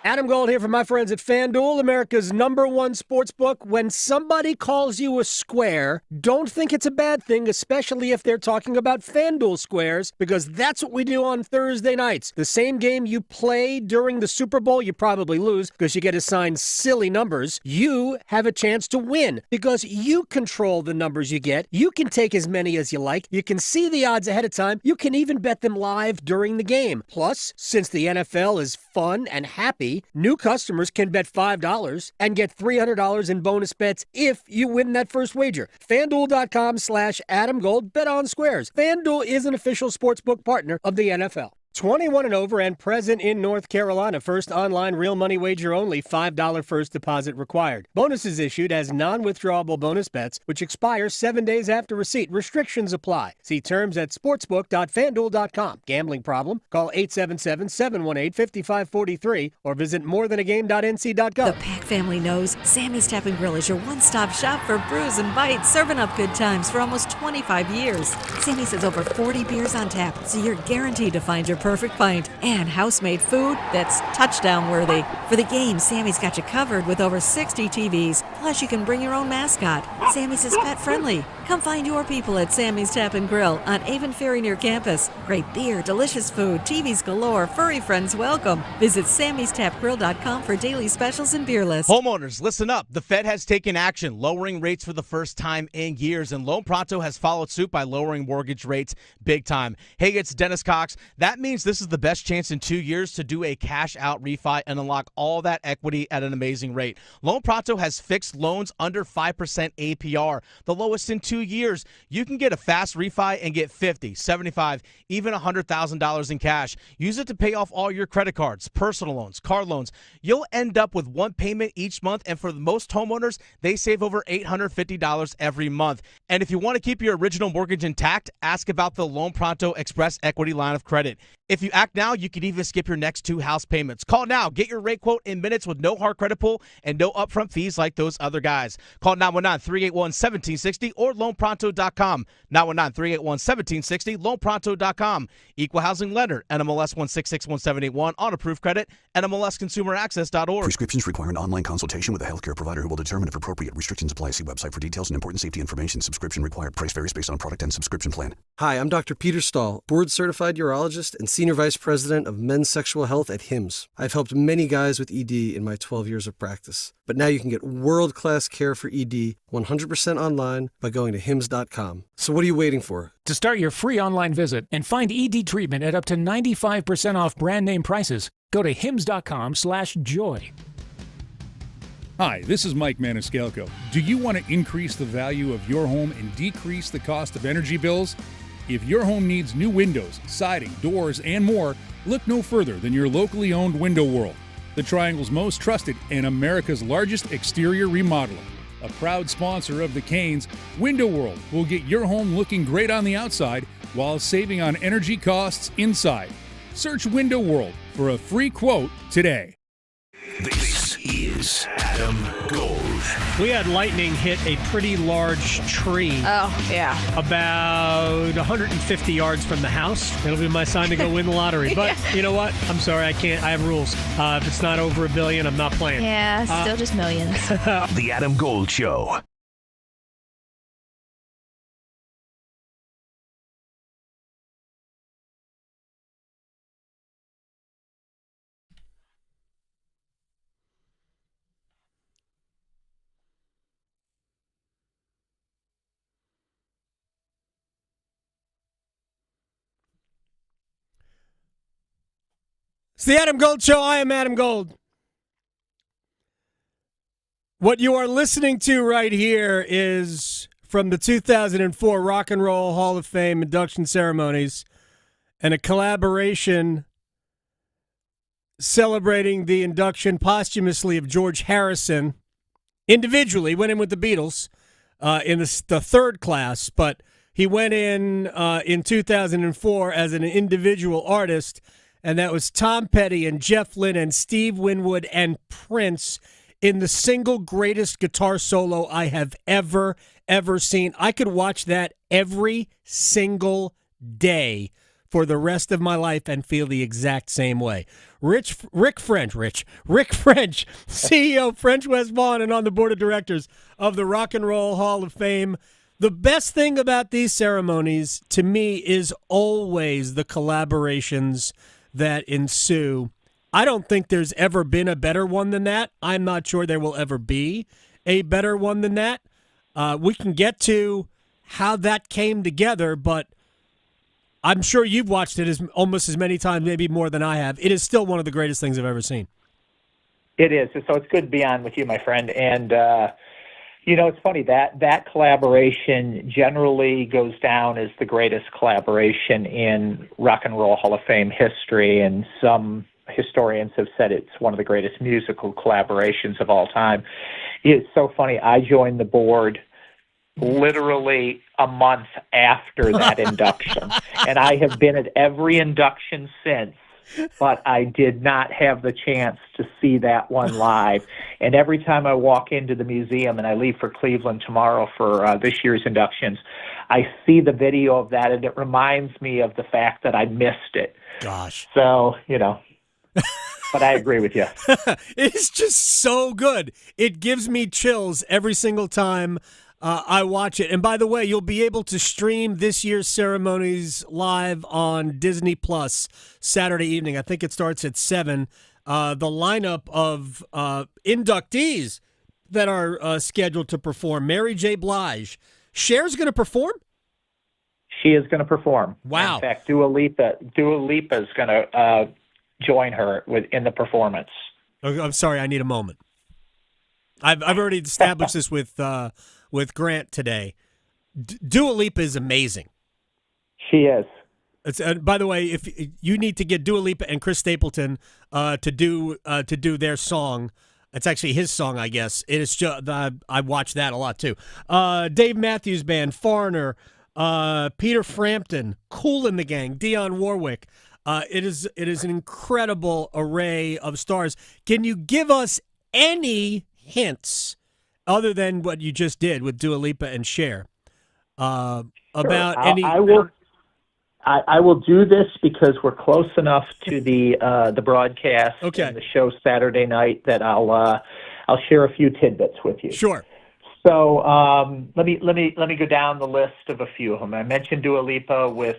Adam Gold here from my friends at FanDuel, America's #1 sports book. When somebody calls you a square, don't think it's a bad thing, especially if they're talking about FanDuel squares, because that's what we do on Thursday nights. The same game you play during the Super Bowl, you probably lose because you get assigned silly numbers. You have a chance to win because you control the numbers you get. You can take as many as you like. You can see the odds ahead of time. You can even bet them live during the game. Plus, since the NFL is fun and happy, new customers can bet $5 and get $300 in bonus bets if you win that first wager. FanDuel.com/Adam Gold. Bet on squares. FanDuel is an official sportsbook partner of the NFL. 21 and over and present in North Carolina. First online real money wager only. $5 first deposit required. Bonuses issued as non-withdrawable bonus bets, which expire 7 days after receipt. Restrictions apply. See terms at sportsbook.fanduel.com. Gambling problem? Call 877-718-5543 or visit morethanagame.nc.gov. The Pack family knows Sammy's Tap and Grill is your one-stop shop for brews and bites, serving up good times for almost 25 years. Sammy's has over 40 beers on tap, so you're guaranteed to find your perfect pint and house-made food that's touchdown-worthy. For the game, Sammy's got you covered with over 60 TVs. Plus, you can bring your own mascot. Sammy's is pet-friendly. Come find your people at Sammy's Tap and Grill on Avon Ferry near campus. Great beer, delicious food, TVs galore, furry friends welcome. Visit Sammy'sTapGrill.com for daily specials and beer lists. Homeowners, listen up. The Fed has taken action, lowering rates for the first time in years, and Loan Pronto has followed suit by lowering mortgage rates big time. Hey, it's Dennis Cox. That means this is the best chance in 2 years to do a cash-out refi and unlock all that equity at an amazing rate. Loan Pronto has fixed loans under 5% APR, the lowest in 2 years. You can get a fast refi and get $50, $75, even $100,000 in cash. Use it to pay off all your credit cards, personal loans, car loans. You'll end up with one payment each month, and for most homeowners, they save over $850 every month. And if you want to keep your original mortgage intact, ask about the Loan Pronto Express Equity Line of Credit. If you act now, you can even skip your next 2 house payments. Call now. Get your rate quote in minutes with no hard credit pull and no upfront fees like those other guys. Call 919-381-1760 or loanpronto.com. 919-381-1760, loanpronto.com. Equal housing lender, NMLS 1661781, on approved credit, NMLSconsumeraccess.org. Prescriptions require an online consultation with a healthcare provider who will determine if appropriate. Restrictions apply. See website for details and important safety information. Subscription required. Price varies based on product and subscription plan. Hi, I'm Dr. Peter Stahl, board-certified urologist and Senior Vice President of Men's Sexual Health at HIMSS. I've helped many guys with ED in my 12 years of practice. But now you can get world-class care for ED 100% online by going to hims.com. So what are you waiting for? To start your free online visit and find ED treatment at up to 95% off brand name prices, go to hims.com/joy. Hi, this is Mike Maniscalco. Do you want to increase the value of your home and decrease the cost of energy bills? If your home needs new windows, siding, doors, and more, look no further than your locally owned Window World, the Triangle's most trusted and America's largest exterior remodeler. A proud sponsor of the Canes, Window World will get your home looking great on the outside while saving on energy costs inside. Search Window World for a free quote today. This is Adam Gold. We had lightning hit a pretty large tree. Oh, yeah. About 150 yards from the house. It'll be my sign to go win the lottery. But you know what? I'm sorry, I can't. I have rules. If it's not over $1 billion, I'm not playing. Yeah, still just millions. The Adam Gold Show. It's the Adam Gold Show. I am Adam Gold. What you are listening to right here is from the 2004 Rock and Roll Hall of Fame induction ceremonies and a collaboration celebrating the induction posthumously of George Harrison. Individually went in with the Beatles in the third class, but he went in 2004 as an individual artist, and that was Tom Petty and Jeff Lynne and Steve Winwood and Prince in the single greatest guitar solo I have ever seen. I could watch that every single day for the rest of my life and feel the exact same way. Rick French, CEO French West Vaughn, and on the board of directors of the Rock and Roll Hall of Fame. The best thing about these ceremonies, to me, is always the collaborations that ensue. I don't think there's ever been a better one than that. I'm not sure there will ever be a better one than that. We can get to how that came together, but I'm sure you've watched it almost as many times, maybe more than I have. It is still one of the greatest things I've ever seen. It is. So it's good to be on with you, my friend. And, it's funny, that collaboration generally goes down as the greatest collaboration in Rock and Roll Hall of Fame history, and some historians have said it's one of the greatest musical collaborations of all time. It's so funny. I joined the board literally a month after that induction, and I have been at every induction since, but I did not have the chance to see that one live. And every time I walk into the museum, and I leave for Cleveland tomorrow for this year's inductions, I see the video of that, and it reminds me of the fact that I missed it. Gosh. So, but I agree with you. It's just so good. It gives me chills every single time I watch it. And by the way, you'll be able to stream this year's ceremonies live on Disney Plus Saturday evening. I think it starts at 7. The lineup of inductees that are scheduled to perform: Mary J. Blige. Cher's going to perform? She is going to perform. Wow. In fact, Dua Lipa is going to join her in the performance. I'm sorry, I need a moment. I've already established this with Grant today. Dua Lipa is amazing. She is. By the way, if you need to get Dua Lipa and Chris Stapleton to do their song, it's actually his song, I guess. It is just I watch that a lot too. Dave Matthews Band, Foreigner, Peter Frampton, Kool and the Gang, Dionne Warwick. It is an incredible array of stars. Can you give us any hints, other than what you just did with Dua Lipa and Cher, about any? I will do this because we're close enough to the broadcast and the show Saturday night that I'll share a few tidbits with you. Sure. So let me go down the list of a few of them. I mentioned Dua Lipa with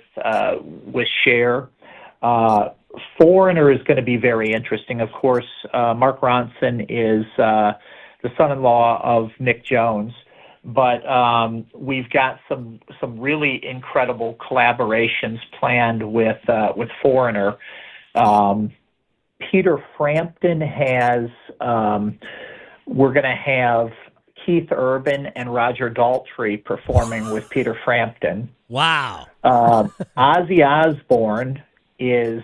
Cher. Foreigner is going to be very interesting. Of course, Mark Ronson is the son-in-law of Nick Jones, but we've got some really incredible collaborations planned with Foreigner. Peter Frampton has. We're going to have Keith Urban and Roger Daltrey performing with Peter Frampton. Wow. Ozzy Osbourne is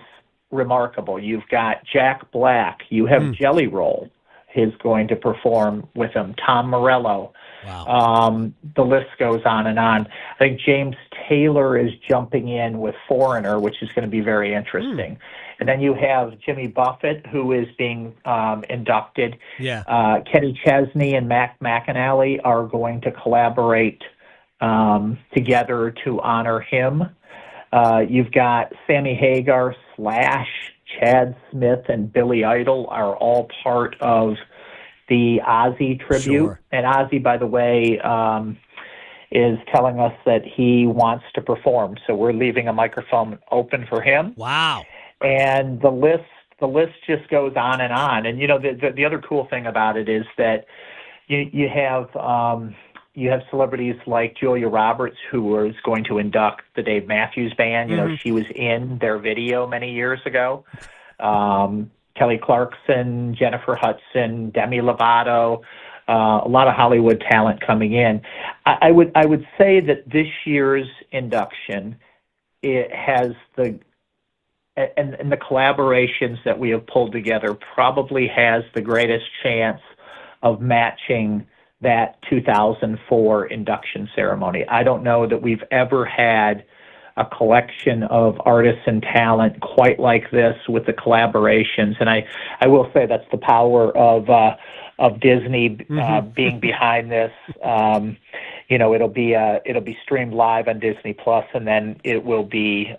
remarkable. You've got Jack Black. You have Jelly Roll is going to perform with him. Tom Morello. Wow. The list goes on and on. I think James Taylor is jumping in with Foreigner, which is going to be very interesting. And then you have Jimmy Buffett, who is being inducted. Yeah. Kenny Chesney and Mac McAnally are going to collaborate together to honor him. You've got Sammy Hagar, Slash, Chad Smith, and Billy Idol are all part of the Ozzy tribute. Sure. And Ozzy, by the way, is telling us that he wants to perform. So we're leaving a microphone open for him. Wow. And the list just goes on and on. And, the other cool thing about it is that you have celebrities like Julia Roberts, who is going to induct the Dave Matthews Band. She was in their video many years ago. Kelly Clarkson, Jennifer Hudson, Demi Lovato, a lot of Hollywood talent coming in. I would say that this year's induction, it has the collaborations that we have pulled together probably has the greatest chance of matching that 2004 induction ceremony. I don't know that we've ever had a collection of artists and talent quite like this with the collaborations. And I will say that's the power of Disney being behind this. It'll be streamed live on Disney Plus, and then it will be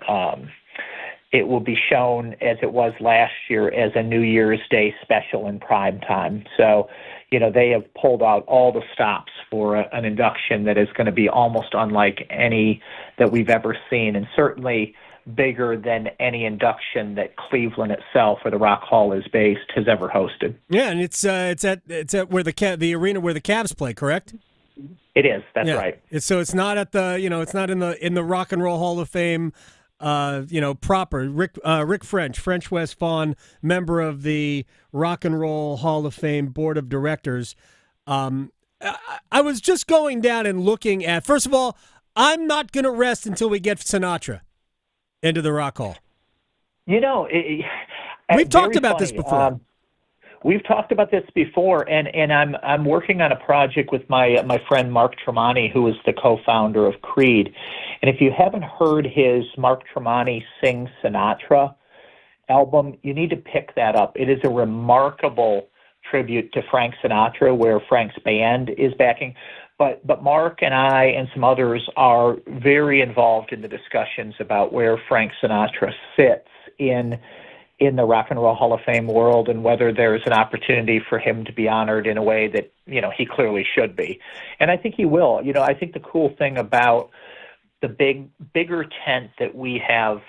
shown as it was last year as a New Year's Day special in prime time. So, they have pulled out all the stops for an induction that is going to be almost unlike any that we've ever seen, and certainly bigger than any induction that Cleveland itself, or the Rock Hall is based, has ever hosted. Yeah, and it's at where the arena where the Cavs play, correct? It is. That's right. It's not at the it's not in the Rock and Roll Hall of Fame. Proper. Rick French West Fawn, member of the Rock and Roll Hall of Fame Board of Directors. I was just going down and looking at, first of all, I'm not going to rest until we get Sinatra into the Rock Hall. We've talked about this before. We've talked about this before, and I'm working on a project with my friend Mark Tremonti, who is the co-founder of Creed. And if you haven't heard his Mark Tremonti Sing Sinatra album, you need to pick that up. It is a remarkable tribute to Frank Sinatra, where Frank's band is backing. But Mark and I and some others are very involved in the discussions about where Frank Sinatra sits in the Rock and Roll Hall of Fame world, and whether there's an opportunity for him to be honored in a way that, he clearly should be. And I think he will. I think the cool thing about the bigger tent that we have,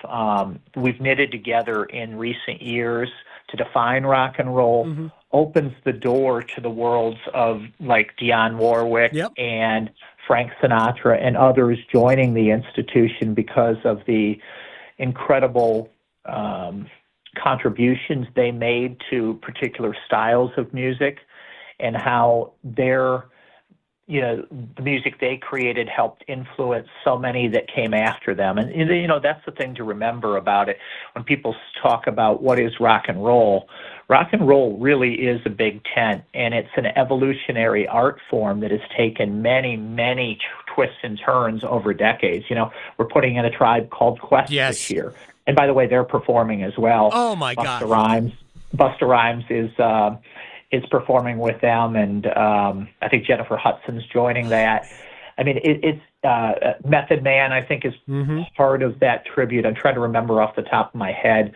we've knitted together in recent years to define rock and roll, opens the door to the worlds of like Dionne Warwick and Frank Sinatra and others joining the institution because of the incredible contributions they made to particular styles of music, and how the music they created helped influence so many that came after them. And, that's the thing to remember about it. When people talk about what is rock and roll really is a big tent, and it's an evolutionary art form that has taken many, many twists and turns over decades. We're putting in a Tribe Called Quest this year. And by the way, they're performing as well. Oh my God! Busta Rhymes is performing with them, and I think Jennifer Hudson's joining that. I mean, it's Method Man, I think, is part of that tribute. I'm trying to remember off the top of my head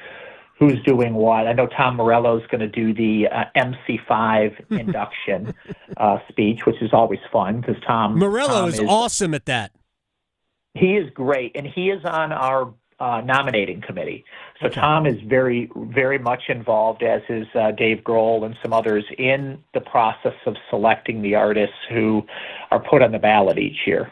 who's doing what. I know Tom Morello's going to do the MC5 induction speech, which is always fun because Morello is awesome at that. He is great, and he is on our nominating committee. So Tom is very, very much involved, as is Dave Grohl and some others, in the process of selecting the artists who are put on the ballot each year.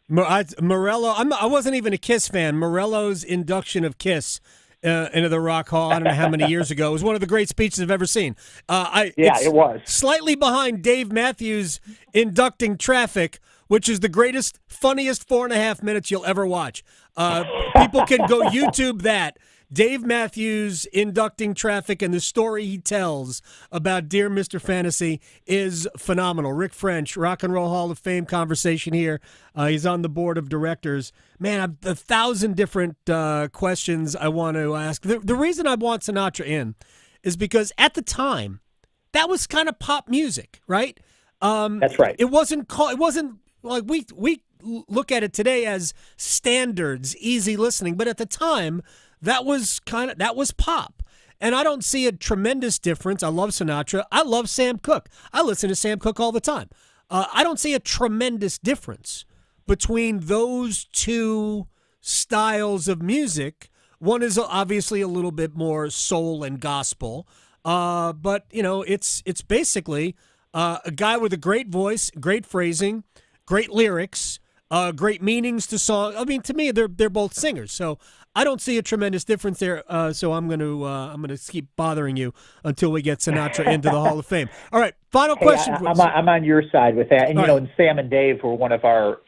Morello, I wasn't even a Kiss fan. Morello's induction of Kiss into the Rock Hall, I don't know how many years ago, it was one of the great speeches I've ever seen. It was. Slightly behind Dave Matthews inducting Traffic, which is the greatest, funniest 4.5 minutes you'll ever watch. People can go YouTube that. Dave Matthews inducting Traffic, and the story he tells about Dear Mr. Fantasy is phenomenal. Rick French, Rock and Roll Hall of Fame conversation here. He's on the board of directors. Man, 1,000 different questions I want to ask. The reason I want Sinatra in is because at the time, that was kind of pop music, right? That's right. It wasn't like we look at it today as standards, easy listening, but at the time, that was pop. And I don't see a tremendous difference. I love Sinatra. I love Sam Cooke. I listen to Sam Cooke all the time. I don't see a tremendous difference between those two styles of music. One is obviously a little bit more soul and gospel, but it's basically a guy with a great voice, great phrasing, great lyrics, great meanings to song. I mean, to me, they're both singers, so I don't see a tremendous difference there. So I'm gonna keep bothering you until we get Sinatra into the Hall of Fame. All right, final question. I'm on your side with that, and All right. and Sam and Dave were one of our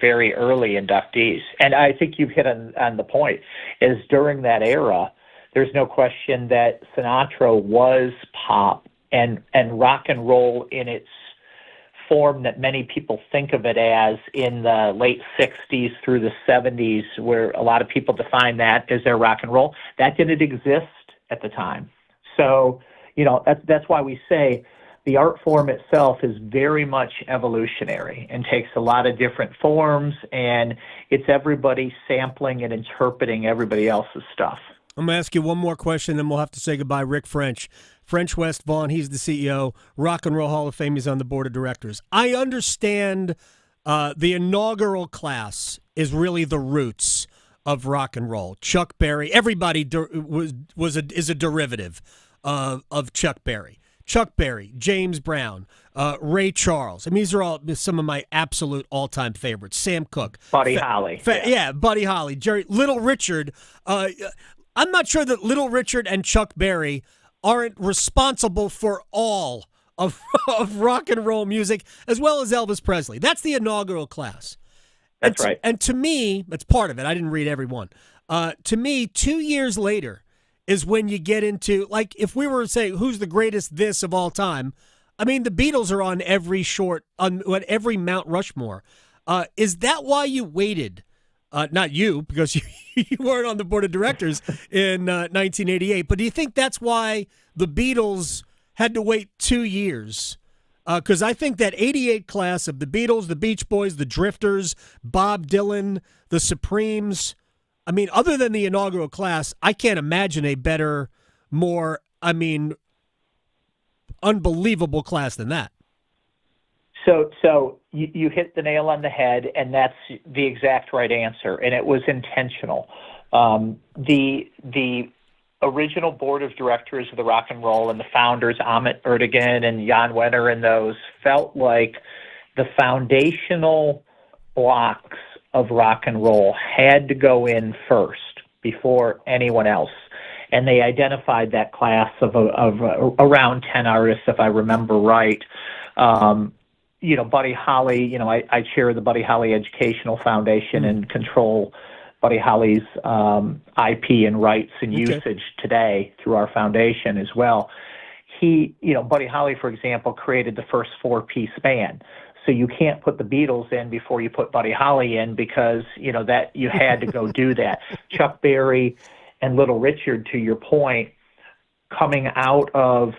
very early inductees, and I think you've hit on the point. Is during that era, there's no question that Sinatra was pop and rock and roll in its form that many people think of it as in the late 60s through the 70s, where a lot of people define that as their rock and roll. That didn't exist at the time. So, that's why we say the art form itself is very much evolutionary and takes a lot of different forms, and it's everybody sampling and interpreting everybody else's stuff. I'm going to ask you one more question, then we'll have to say goodbye. Rick French West Vaughn, he's the CEO. Rock and Roll Hall of Fame, he's on the board of directors. I understand the inaugural class is really the roots of rock and roll. Chuck Berry, everybody is a derivative of Chuck Berry. Chuck Berry, James Brown, Ray Charles. I mean, these are all some of my absolute all-time favorites. Sam Cooke. Buddy Holly. Buddy Holly. Jerry, Little Richard. I'm not sure that Little Richard and Chuck Berry aren't responsible for all of rock and roll music, as well as Elvis Presley. That's the inaugural class. That's right. And to me, that's part of it. I didn't read every one. To me, 2 years later is when you get into, like, if we were to say who's the greatest this of all time, I mean, the Beatles are on every Mount Rushmore. Is that why you waited? Not you, because you weren't on the board of directors in 1988. But do you think that's why the Beatles had to wait 2 years? Because I think that 88 class of the Beatles, the Beach Boys, the Drifters, Bob Dylan, the Supremes, I mean, other than the inaugural class, I can't imagine a better, more, unbelievable class than that. So you hit the nail on the head, and that's the exact right answer, and it was intentional. The original board of directors of the rock and roll and the founders, Amit Erdogan and Jan Wenner and those, felt like the foundational blocks of rock and roll had to go in first before anyone else. And they identified that class of around 10 artists, if I remember right. Buddy Holly, I chair the Buddy Holly Educational Foundation and control Buddy Holly's IP and rights and usage today through our foundation as well. Buddy Holly, for example, created the first 4-piece band. So you can't put the Beatles in before you put Buddy Holly in because, that you had to go do that. Chuck Berry and Little Richard, to your point, coming out of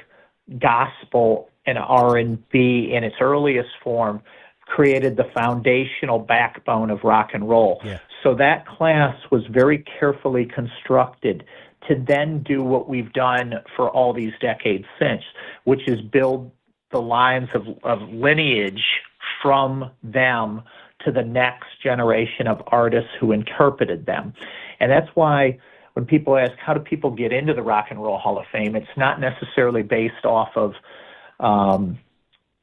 gospel and R&B in its earliest form, created the foundational backbone of rock and roll. Yeah. So that class was very carefully constructed to then do what we've done for all these decades since, which is build the lines of lineage from them to the next generation of artists who interpreted them. And that's why when people ask, how do people get into the Rock and Roll Hall of Fame, it's not necessarily based off of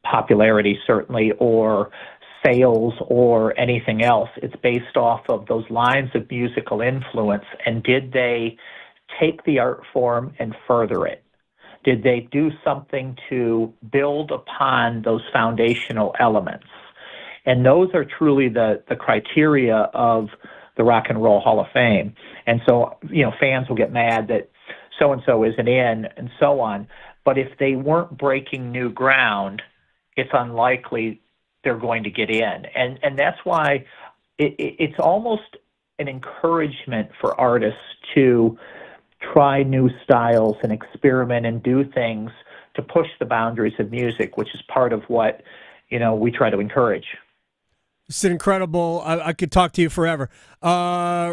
popularity, certainly, or sales or anything else. It's based off of those lines of musical influence, and did they take the art form and further it? Did they do something to build upon those foundational elements? And those are truly the criteria of the Rock and Roll Hall of Fame. And so, fans will get mad that so-and-so isn't in and so on. But if they weren't breaking new ground, it's unlikely they're going to get in. And that's why it's almost an encouragement for artists to try new styles and experiment and do things to push the boundaries of music, which is part of what, we try to encourage. It's incredible. I could talk to you forever.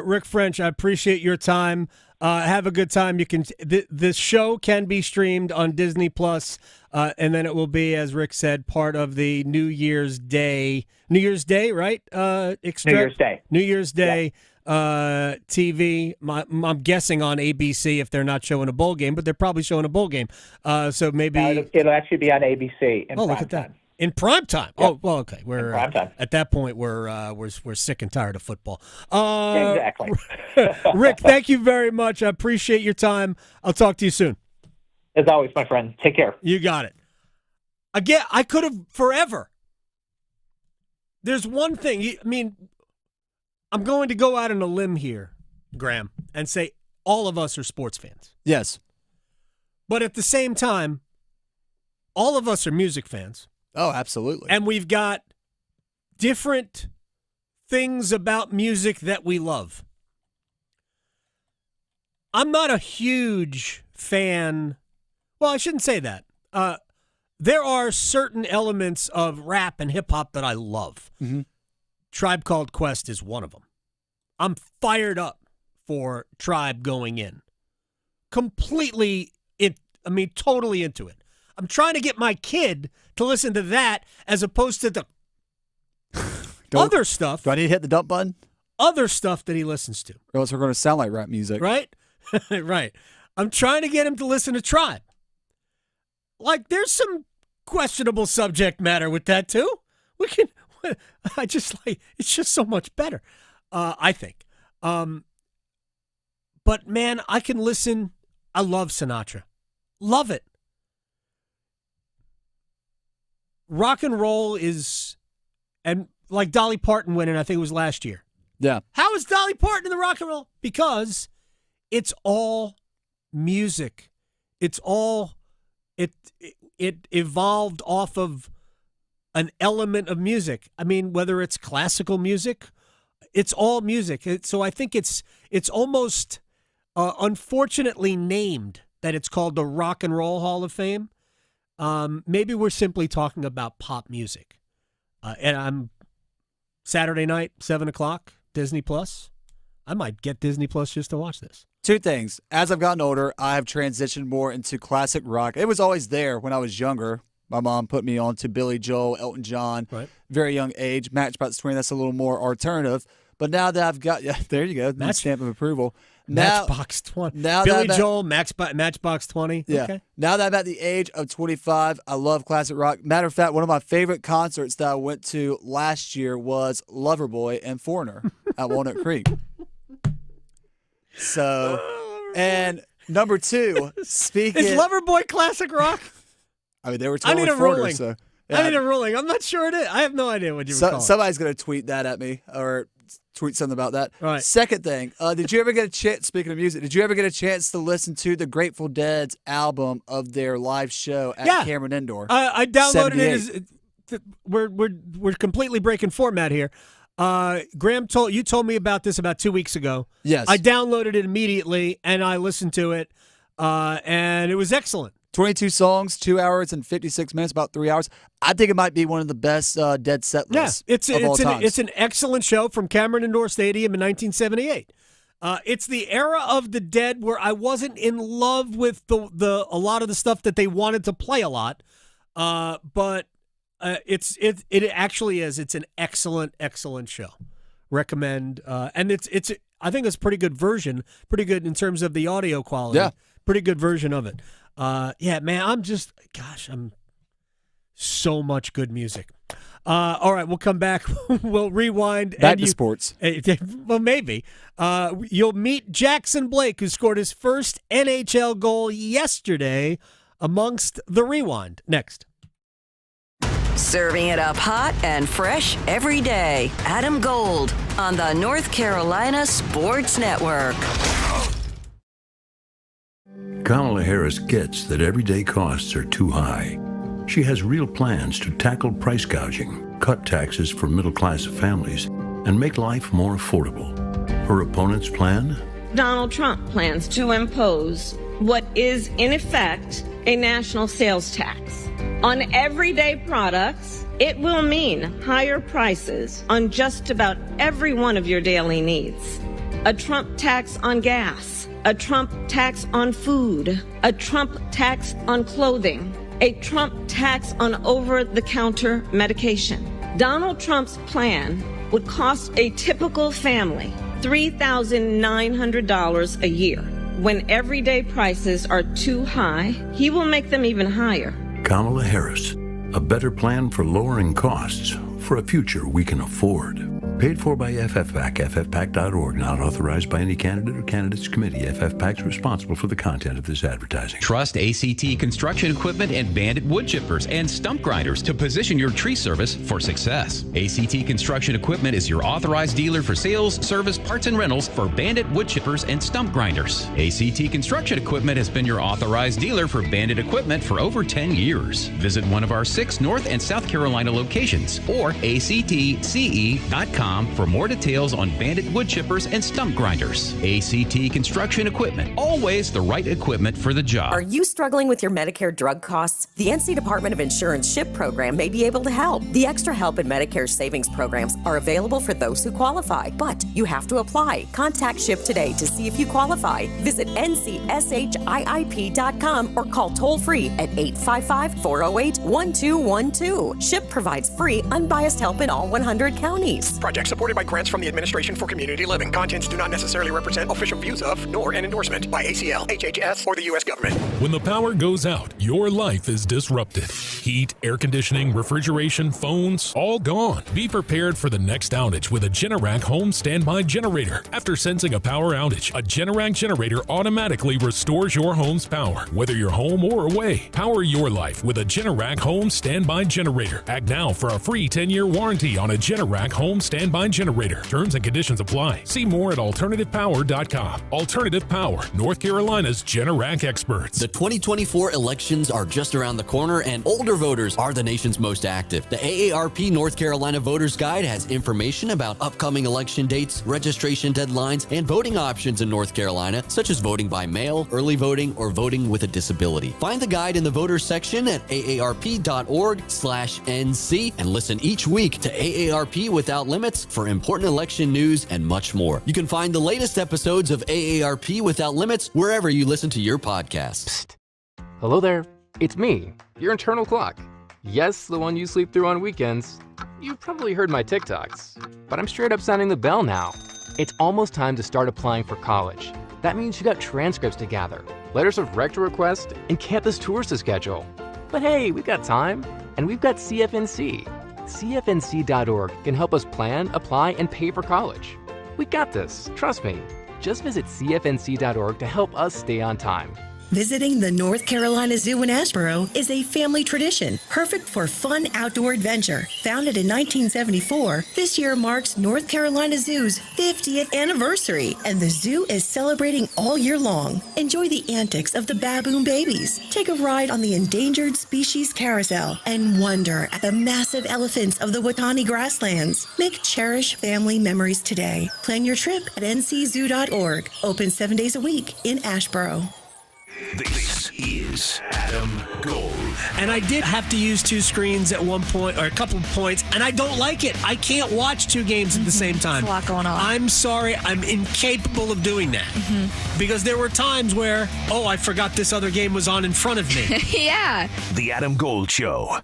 Rick French, I appreciate your time. Have a good time. You can. This show can be streamed on Disney Plus, and then it will be, as Rick said, part of the New Year's Day, right? New Year's Day TV. I'm guessing on ABC if they're not showing a bowl game, but they're probably showing a bowl game. So maybe it'll actually be on ABC. Look at that. In prime time. Yep. Oh, well, okay. We're prime time. At that point we're sick and tired of football. Exactly. Rick, thank you very much. I appreciate your time. I'll talk to you soon. As always, my friend. Take care. You got it. Again, I could have forever. There's one thing. I mean, I'm going to go out on a limb here, Graham, and say all of us are sports fans. Yes. But at the same time, all of us are music fans. Oh, absolutely. And we've got different things about music that we love. I'm not a huge fan. Well, I shouldn't say that. There are certain elements of rap and hip-hop that I love. Mm-hmm. Tribe Called Quest is one of them. I'm fired up for Tribe going in. Completely, totally into it. I'm trying to get my kid to listen to that as opposed to the other stuff. Do I need to hit the dump button? Other stuff that he listens to. Or else we're going to sound like rap music. Right? Right. I'm trying to get him to listen to Tribe. Like, there's some questionable subject matter with that, too. It's just so much better, I think. But, man, I can listen. I love Sinatra. Love it. Rock and roll is, and like Dolly Parton winning, I think it was last year. Yeah. How is Dolly Parton in the rock and roll? Because it's all music. It's all, it evolved off of an element of music. I mean, whether it's classical music, it's all music. So I think it's almost unfortunately named that it's called the Rock and Roll Hall of Fame. Maybe we're simply talking about pop music. And I'm Saturday night, 7:00, Disney Plus. I might get Disney Plus just to watch this. Two things. As I've gotten older, I have transitioned more into classic rock. It was always there when I was younger. My mom put me on to Billy Joel, Elton John, very young age. Matchbox 20, that's a little more alternative. But now that I've got, there you go, stamp of approval. Matchbox 20. Billy Joel, Matchbox 20. Yeah. Okay. Now that I'm at the age of 25, I love classic rock. Matter of fact, one of my favorite concerts that I went to last year was Loverboy and Foreigner at Walnut Creek. So, and number two, speaking... Is Loverboy classic rock? I mean, they were totally I need a Foreigner, ruling. so... I need a ruling. I'm not sure it is. I have no idea what you would call it. Somebody's going to tweet that at me or tweet something about that. Right. Second thing, did you ever get a chance, speaking of music, did you ever get a chance to listen to the Grateful Dead's album of their live show at Cameron Indoor? I downloaded 78. it. We're completely breaking format here. Graham told me about this about 2 weeks ago. Yes. I downloaded it immediately and I listened to it, and it was excellent. 22 songs, 2 hours and 56 minutes, about 3 hours. I think it might be one of the best Dead set lists of all time. It's an excellent show from Cameron Indoor Stadium in 1978. It's the era of the Dead where I wasn't in love with a lot of the stuff that they wanted to play a lot, but it actually is. It's an excellent show. Recommend, and it's I think it's a pretty good version, pretty good in terms of the audio quality. Yeah. Pretty good version of it. Yeah, man, I'm so much good music. All right, we'll come back. We'll rewind. Back to sports. Well, maybe. You'll meet Jackson Blake, who scored his first NHL goal yesterday amongst the rewind. Next. Serving it up hot and fresh every day. Adam Gold on the North Carolina Sports Network. Kamala Harris gets that everyday costs are too high. She has real plans to tackle price gouging, cut taxes for middle-class families, and make life more affordable. Her opponent's plan? Donald Trump plans to impose what is, in effect, a national sales tax. On everyday products, it will mean higher prices on just about every one of your daily needs. A Trump tax on gas, a Trump tax on food, a Trump tax on clothing, a Trump tax on over-the-counter medication. Donald Trump's plan would cost a typical family $3,900 a year. When everyday prices are too high, he will make them even higher. Kamala Harris, A better plan for lowering costs for a future we can afford. Paid for by FFPAC, ffpac.org, not authorized by any candidate or candidates committee. FFPAC is responsible for the content of this advertising. Trust ACT construction equipment and Bandit wood chippers and stump grinders to position your tree service for success. ACT construction equipment is your authorized dealer for sales, service, parts, and rentals for Bandit wood chippers and stump grinders. ACT construction equipment has been your authorized dealer for Bandit equipment for over 10 years. Visit one of our 6 North and South Carolina locations or actce.com for more details on Bandit wood chippers and stump grinders. ACT construction equipment, always the right equipment for the job. Are you struggling with your Medicare drug costs? The NC Department of Insurance SHIP program may be able to help. The Extra Help in Medicare savings programs are available for those who qualify, but you have to apply. Contact SHIP today to see if you qualify. Visit ncshiip.com or call toll-free at 855-408-1212. SHIP provides free, unbiased help in all 100 counties. Project supported by grants from the Administration for Community Living. Contents do not necessarily represent official views of, nor an endorsement by ACL, HHS, or the U.S. government. When the power goes out, your life is disrupted. Heat, air conditioning, refrigeration, phones, all gone. Be prepared for the next outage with a Generac home standby generator. After sensing a power outage, a Generac generator automatically restores your home's power, whether you're home or away. Power your life with a Generac home standby generator. Act now for a free 10-year warranty on a Generac home standby generator. Terms and conditions apply. See more at alternativepower.com. Alternative Power, North Carolina's Generac experts. The 2024 elections are just around the corner, and older voters are the nation's most active. The AARP North Carolina Voters Guide has information about upcoming election dates, registration deadlines, and voting options in North Carolina, such as voting by mail, early voting, or voting with a disability. Find the guide in the voters section at aarp.org/NC and listen each week to AARP Without Limits for important election news and much more. You can find the latest episodes of AARP Without Limits wherever you listen to your podcasts. Psst. Hello there. It's me, your internal clock. Yes, the one you sleep through on weekends. You've probably heard my TikToks, but I'm straight up sounding the bell now. It's almost time to start applying for college. That means you got transcripts to gather, letters of rector request, and campus tours to schedule. But hey, we've got time, and we've got CFNC. CFNC.org can help us plan, apply, and pay for college. We got this, trust me. Just visit CFNC.org to help us stay on time. Visiting the North Carolina Zoo in Asheboro is a family tradition, perfect for fun outdoor adventure. Founded in 1974, this year marks North Carolina Zoo's 50th anniversary, and the zoo is celebrating all year long. Enjoy the antics of the baboon babies, take a ride on the endangered species carousel, and wonder at the massive elephants of the Watani grasslands. Make cherished family memories today. Plan your trip at nczoo.org. Open 7 days a week in Asheboro. This is Adam Gold. And I did have to use 2 screens at one point, or a couple of points, and I don't like it. I can't watch 2 games at the same time. There's a lot going on. I'm sorry. I'm incapable of doing that. Because there were times where, I forgot this other game was on in front of me. Yeah. The Adam Gold Show.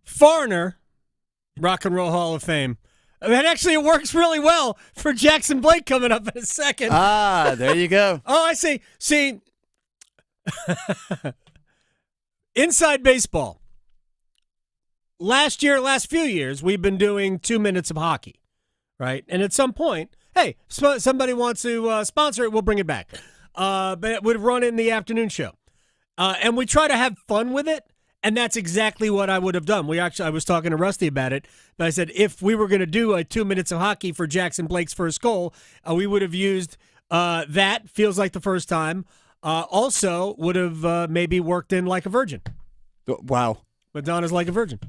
Foreigner, Rock and Roll Hall of Fame. And actually, it works really well for Jackson Blake coming up in a second. Ah, there you go. Oh, I see. See, inside baseball. Last few years, we've been doing 2 minutes of hockey, right? And at some point, hey, somebody wants to sponsor it, we'll bring it back. But it would run in the afternoon show. And we try to have fun with it. And that's exactly what I would have done. I was talking to Rusty about it, but I said if we were going to do a 2 minutes of hockey for Jackson Blake's first goal, we would have used that, feels like the first time. Also would have maybe worked in Like a Virgin. Wow. Madonna's Like a Virgin.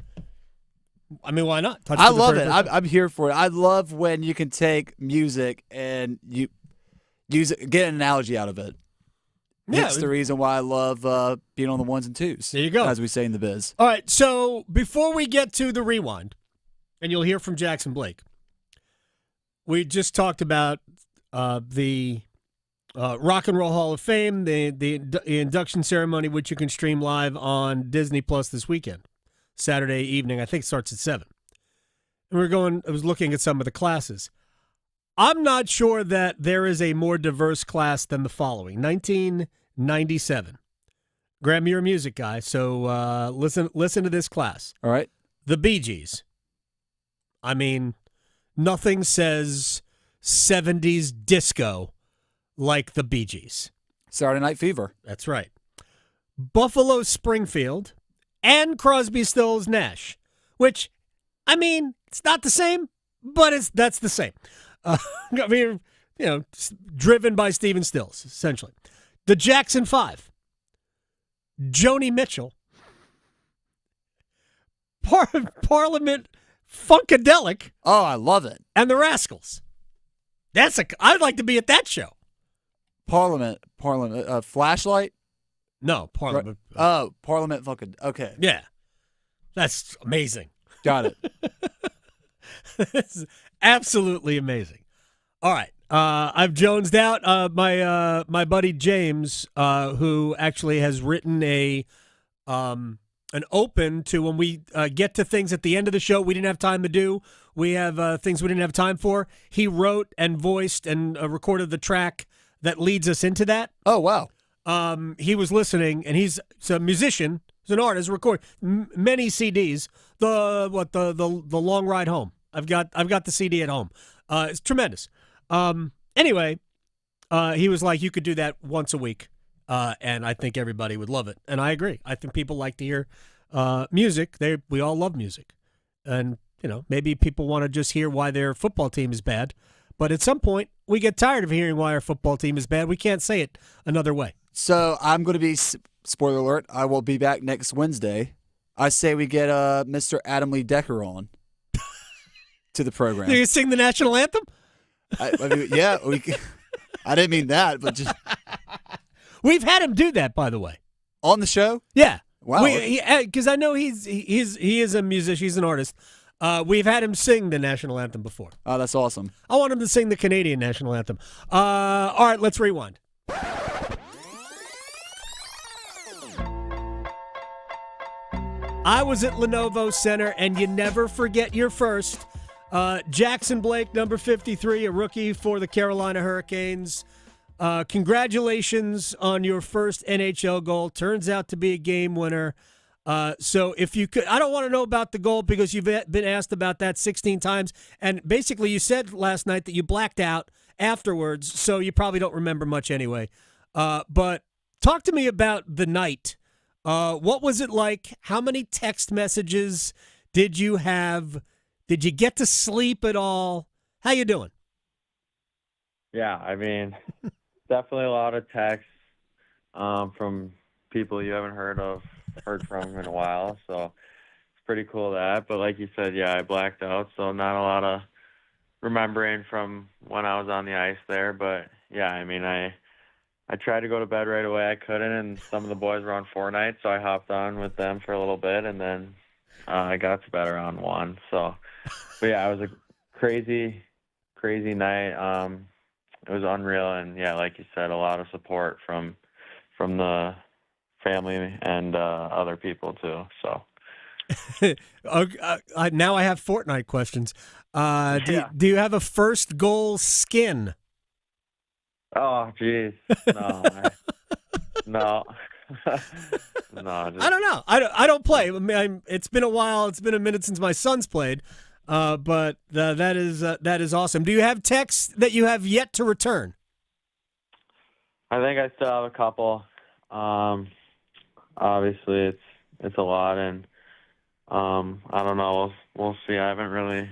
I mean, why not? I love it. I'm here for it. I love when you can take music and you use it, get an analogy out of it. Yeah, it's the reason why I love being on the ones and twos. There you go. As we say in the biz. All right, so before we get to the rewind, and you'll hear from Jackson Blake, we just talked about the Rock and Roll Hall of Fame, the induction ceremony, which you can stream live on Disney Plus this weekend, Saturday evening. I think it starts at 7. I was looking at some of the classes. I'm not sure that there is a more diverse class than the following. 1997. Graham, you're a music guy, so listen to this class. All right. The Bee Gees. I mean, nothing says 70s disco like the Bee Gees. Saturday Night Fever. That's right. Buffalo Springfield and Crosby, Stills, Nash, which, I mean, it's not the same, but that's the same. I mean, driven by Stephen Stills, essentially. The Jackson 5. Joni Mitchell. Parliament Funkadelic. Oh, I love it. And the Rascals. I'd like to be at that show. Parliament, Flashlight? No, Parliament. Oh, Parliament fucking, okay. Yeah. That's amazing. Got it. This is absolutely amazing. All right. I've jonesed out. My buddy James, who actually has written an open to when we get to things at the end of the show we didn't have time to do. We have things we didn't have time for. He wrote and voiced and recorded the track that leads us into that. Oh, wow. He was listening, and he's a musician. He's an artist. Record many CDs. The Long Ride Home. I've got the CD at home. It's tremendous. Anyway, he was like, you could do that once a week. And I think everybody would love it. And I agree. I think people like to hear music. We all love music. And, maybe people want to just hear why their football team is bad. But at some point, we get tired of hearing why our football team is bad. We can't say it another way. So I'm going to be, spoiler alert, I will be back next Wednesday. I say we get Mr. Adam Lee Decker on to the program. You sing the national anthem? I mean, yeah. I didn't mean that, but just... We've had him do that, by the way. On the show? Yeah. Wow. Because I know he is a musician. He's an artist. We've had him sing the national anthem before. Oh, that's awesome. I want him to sing the Canadian national anthem. All right, let's rewind. I was at Lenovo Center, and you never forget your first. Jackson Blake, number 53, a rookie for the Carolina Hurricanes. Congratulations on your first NHL goal. Turns out to be a game winner. So if you could, I don't want to know about the goal because you've been asked about that 16 times. And basically you said last night that you blacked out afterwards, so you probably don't remember much anyway. But talk to me about the night. What was it like? How many text messages did you have? Did you get to sleep at all? How you doing? Yeah, I mean, definitely a lot of texts from people you haven't heard from in a while. So it's pretty cool that. But like you said, yeah, I blacked out, so not a lot of remembering from when I was on the ice there. But yeah, I mean, I tried to go to bed right away. I couldn't, and some of the boys were on Fortnite, so I hopped on with them for a little bit, and then I got to bed around 1. So, but yeah, it was a crazy night. It was unreal, and yeah, like you said, a lot of support from the family and other people too. So now I have Fortnite questions. Do you have a first goal skin? Oh, geez, no, no. No, I don't know. I don't play. I mean, it's been a while. It's been a minute since my son's played. But that is awesome. Do you have texts that you have yet to return? I think I still have a couple. Obviously, it's a lot, and I don't know. We'll see. I haven't really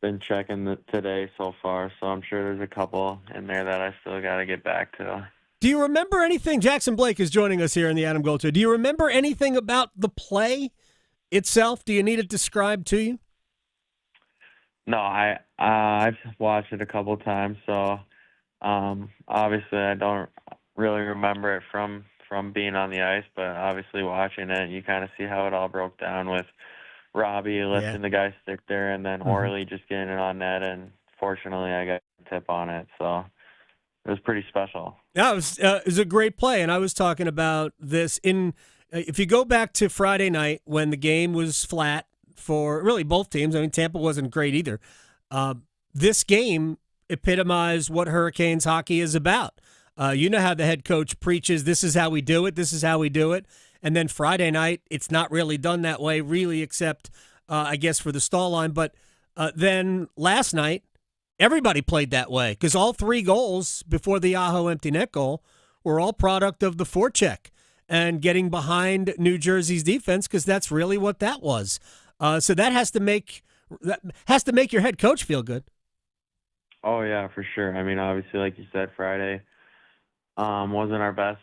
been checking today so far, so I'm sure there's a couple in there that I still got to get back to. Do you remember anything? Jackson Blake is joining us here in the Adam Gold Show. Do you remember anything about the play itself? Do you need it described to you? No, I've watched it a couple times, so obviously I don't really remember it from being on the ice, but obviously watching it, you kind of see how it all broke down with Robbie lifting the guy's stick there, and then Orley just getting it on net, and fortunately I got a tip on it, so it was pretty special. Yeah, it was a great play, and I was talking about this if you go back to Friday night when the game was flat for really both teams. I mean, Tampa wasn't great either. This game epitomized what Hurricanes hockey is about. You know how the head coach preaches, this is how we do it, this is how we do it. And then Friday night, it's not really done that way, really, except, I guess, for the stall line. But then last night, everybody played that way because all 3 goals before the Aho empty net goal were all product of the forecheck and getting behind New Jersey's defense because that's really what that was. So that has to make your head coach feel good. Oh, yeah, for sure. I mean, obviously, like you said, Friday wasn't our best,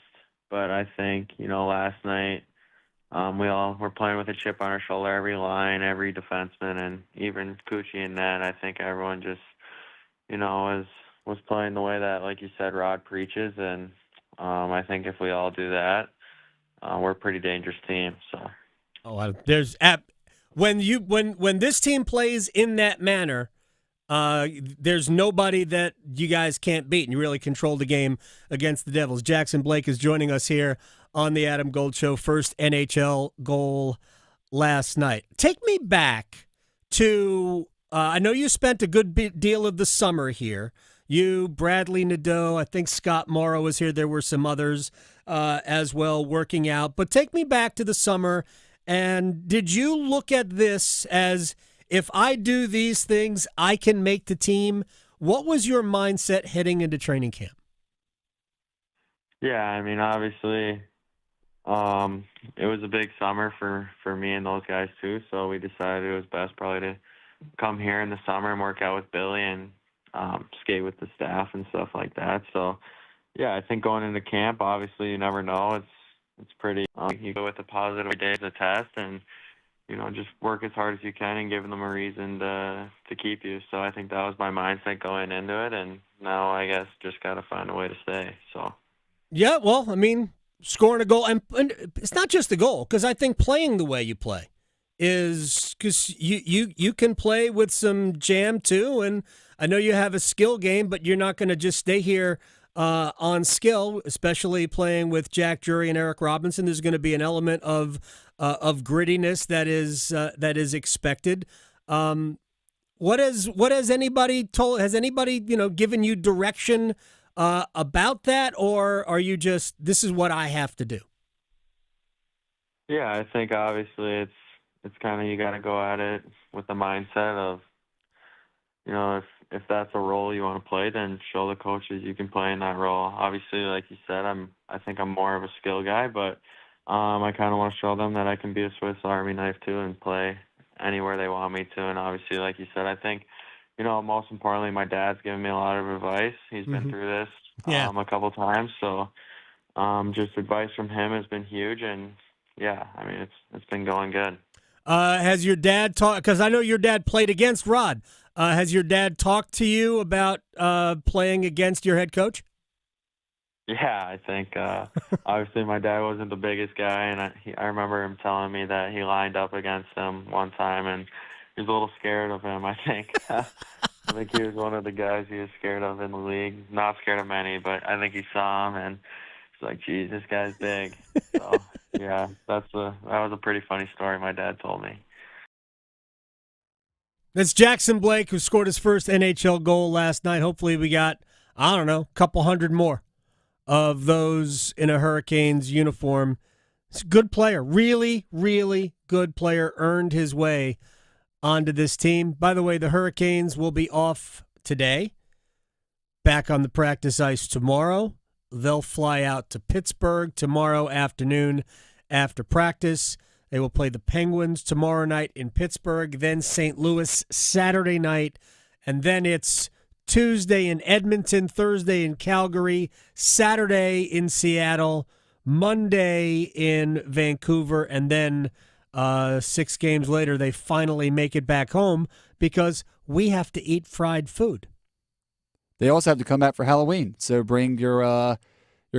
but I think, last night we all were playing with a chip on our shoulder, every line, every defenseman, and even Cucci and Ned. I think everyone just, was playing the way that, like you said, Rod preaches, and I think if we all do that, we're a pretty dangerous team. So, when this team plays in that manner, there's nobody that you guys can't beat, and you really control the game against the Devils. Jackson Blake is joining us here on the Adam Gold Show. First NHL goal last night. Take me back to, I know you spent a good deal of the summer here. You, Bradley Nadeau, I think Scott Morrow was here. There were some others as well working out. But take me back to the summer, and did you look at this as, if I do these things, I can make the team? What was your mindset heading into training camp? Yeah, I mean, obviously, it was a big summer for me and those guys too, so we decided it was best probably to come here in the summer and work out with Billy and skate with the staff and stuff like that. So, yeah, I think going into camp, obviously, you never know. It's pretty, you go with a positive every day as a test and, just work as hard as you can and give them a reason to keep you. So I think that was my mindset going into it, and now I guess just got to find a way to stay. So. Yeah, well, I mean, scoring a goal, and it's not just the goal, because I think playing the way you play is, because you can play with some jam too, and I know you have a skill game, but you're not going to just stay here on skill, especially playing with Jack Drury and Eric Robinson. There's going to be an element of grittiness that is expected. What has anybody told? Has anybody given you direction about that, or are you just, this is what I have to do? Yeah, I think obviously it's kind of, you got to go at it with the mindset of, if that's a role you want to play, then show the coaches you can play in that role. Obviously, like you said, I think I'm more of a skill guy, but I kind of want to show them that I can be a Swiss Army knife too and play anywhere they want me to. And obviously, like you said, I think, most importantly, my dad's given me a lot of advice. He's been through this a couple times, so just advice from him has been huge. And yeah, I mean, it's been going good. Has your dad talked? Because I know your dad played against Rod. Has your dad talked to you about playing against your head coach? Yeah, I think obviously my dad wasn't the biggest guy, and I remember him telling me that he lined up against him one time, and he was a little scared of him, I think. I think he was one of the guys he was scared of in the league. Not scared of many, but I think he saw him, and he's like, geez, this guy's big. So, yeah, that was a pretty funny story my dad told me. That's Jackson Blake, who scored his first NHL goal last night. Hopefully we got, I don't know, a couple hundred more of those in a Hurricanes uniform. He's a good player, really, really good player, earned his way onto this team. By the way, the Hurricanes will be off today, back on the practice ice tomorrow. They'll fly out to Pittsburgh tomorrow afternoon after practice. They will play the Penguins tomorrow night in Pittsburgh, then St. Louis Saturday night, and then it's Tuesday in Edmonton, Thursday in Calgary, Saturday in Seattle, Monday in Vancouver, and then 6 games later they finally make it back home because we have to eat fried food. They also have to come back for Halloween, so bring your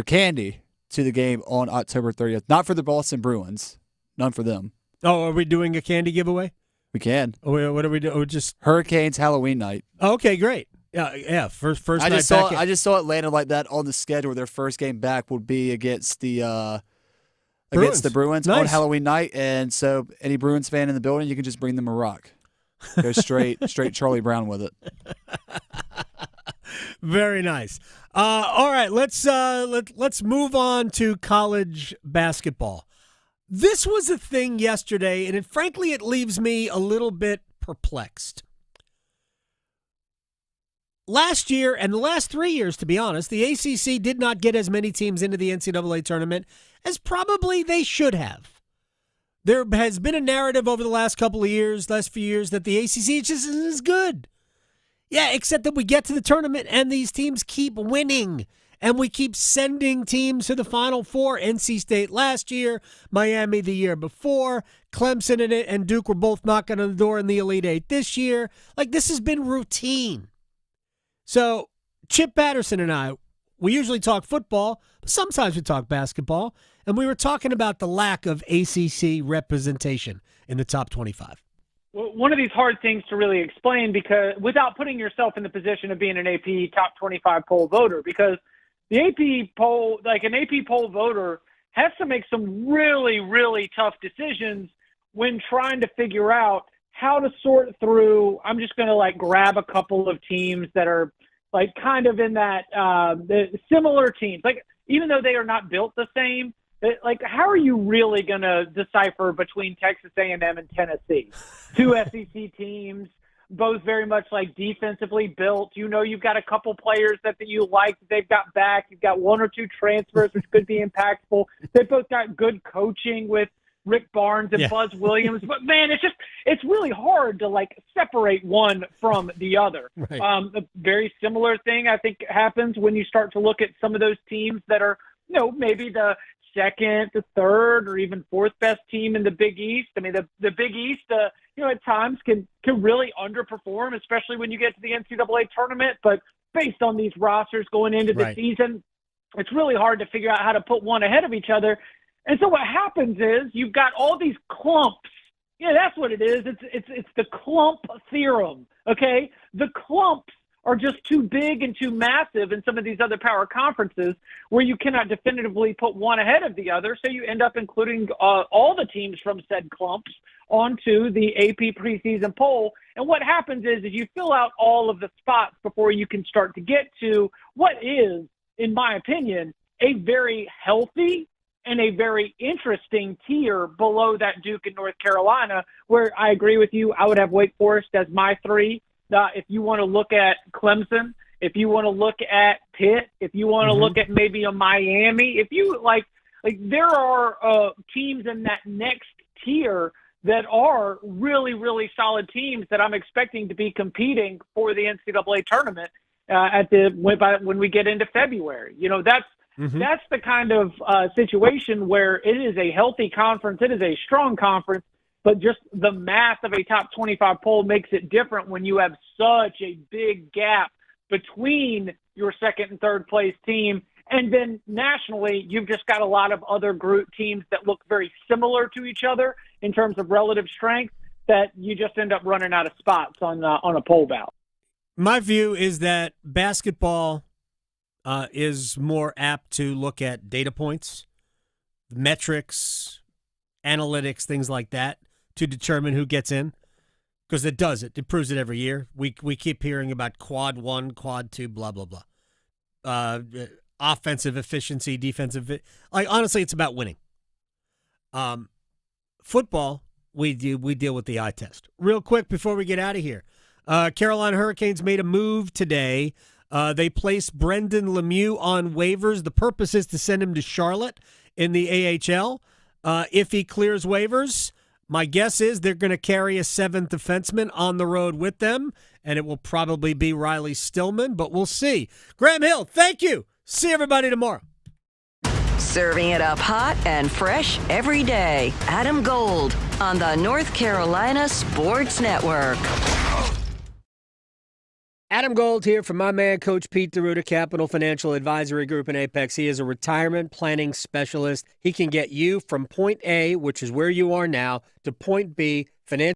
candy to the game on October 30th. Not for the Boston Bruins. None for them. Oh, are we doing a candy giveaway? We can. Oh, what are we doing? Oh, just Hurricanes Halloween night. Okay, great. Yeah. First I night just back. I just saw it landed like that on the schedule. Their first game back would be against the against the Bruins on Nice. Halloween night. And so any Bruins fan in the building, you can just bring them a rock. Go straight Charlie Brown with it. Very nice. All right, let's move on to college basketball. This was a thing yesterday, and frankly, it leaves me a little bit perplexed. Last year, and the last 3 years, to be honest, the ACC did not get as many teams into the NCAA tournament as probably they should have. There has been a narrative over the last few years, that the ACC just isn't as good. Yeah, except that we get to the tournament and these teams keep winning. And we keep sending teams to the Final Four. NC State last year, Miami the year before, Clemson and Duke were both knocking on the door in the Elite Eight this year. Like, this has been routine. So, Chip Patterson and I, we usually talk football, but sometimes we talk basketball. And we were talking about the lack of ACC representation in the top 25. One of these hard things to really explain, because without putting yourself in the position of being an AP top 25 poll voter, because the AP poll, like an AP poll voter, has to make some really, really tough decisions when trying to figure out how to sort through. I'm just going to grab a couple of teams that are kind of in that the similar teams, even though they are not built the same. How are you really going to decipher between Texas A&M and Tennessee? Two SEC teams, both very much defensively built. You've got a couple players that you like that they've got back. You've got one or two transfers, which could be impactful. They've both got good coaching with Rick Barnes and Buzz Williams. But, man, it's really hard to, separate one from the other. Right. A very similar thing, I think, happens when you start to look at some of those teams that are, maybe the second, the third, or even fourth best team in the Big East. I mean, the Big East, at times can really underperform, especially when you get to the NCAA tournament. But based on these rosters going into the season, it's really hard to figure out how to put one ahead of each other. And so what happens is you've got all these clumps. Yeah, that's what it is. It's the clump theorem. Okay, the clumps are just too big and too massive in some of these other power conferences where you cannot definitively put one ahead of the other. So you end up including all the teams from said clumps onto the AP preseason poll. And what happens is you fill out all of the spots before you can start to get to what is, in my opinion, a very healthy and a very interesting tier below that Duke and North Carolina, where I agree with you. I would have Wake Forest as my three. If you want to look at Clemson, if you want to look at Pitt, if you want to look at maybe a Miami, if you there are teams in that next tier that are really, really solid teams that I'm expecting to be competing for the NCAA tournament when we get into February. That's the kind of situation where it is a healthy conference. It is a strong conference. But just the math of a top 25 poll makes it different when you have such a big gap between your second and third place team. And then nationally, you've just got a lot of other group teams that look very similar to each other in terms of relative strength that you just end up running out of spots on a poll ballot. My view is that basketball is more apt to look at data points, metrics, analytics, things like that, to determine who gets in, because it does it. It proves it every year. We keep hearing about quad 1, quad 2, blah, blah, blah. Offensive efficiency, defensive. Honestly, it's about winning. Football, we deal with the eye test. Real quick before we get out of here, Carolina Hurricanes made a move today. They placed Brendan Lemieux on waivers. The purpose is to send him to Charlotte in the AHL. If he clears waivers, my guess is they're going to carry a seventh defenseman on the road with them, and it will probably be Riley Stillman, but we'll see. Graham Hill, thank you. See everybody tomorrow. Serving it up hot and fresh every day. Adam Gold on the North Carolina Sports Network. Adam Gold here from my man, Coach Pete DeRuta, Capital Financial Advisory Group in Apex. He is a retirement planning specialist. He can get you from point A, which is where you are now, to point B, financial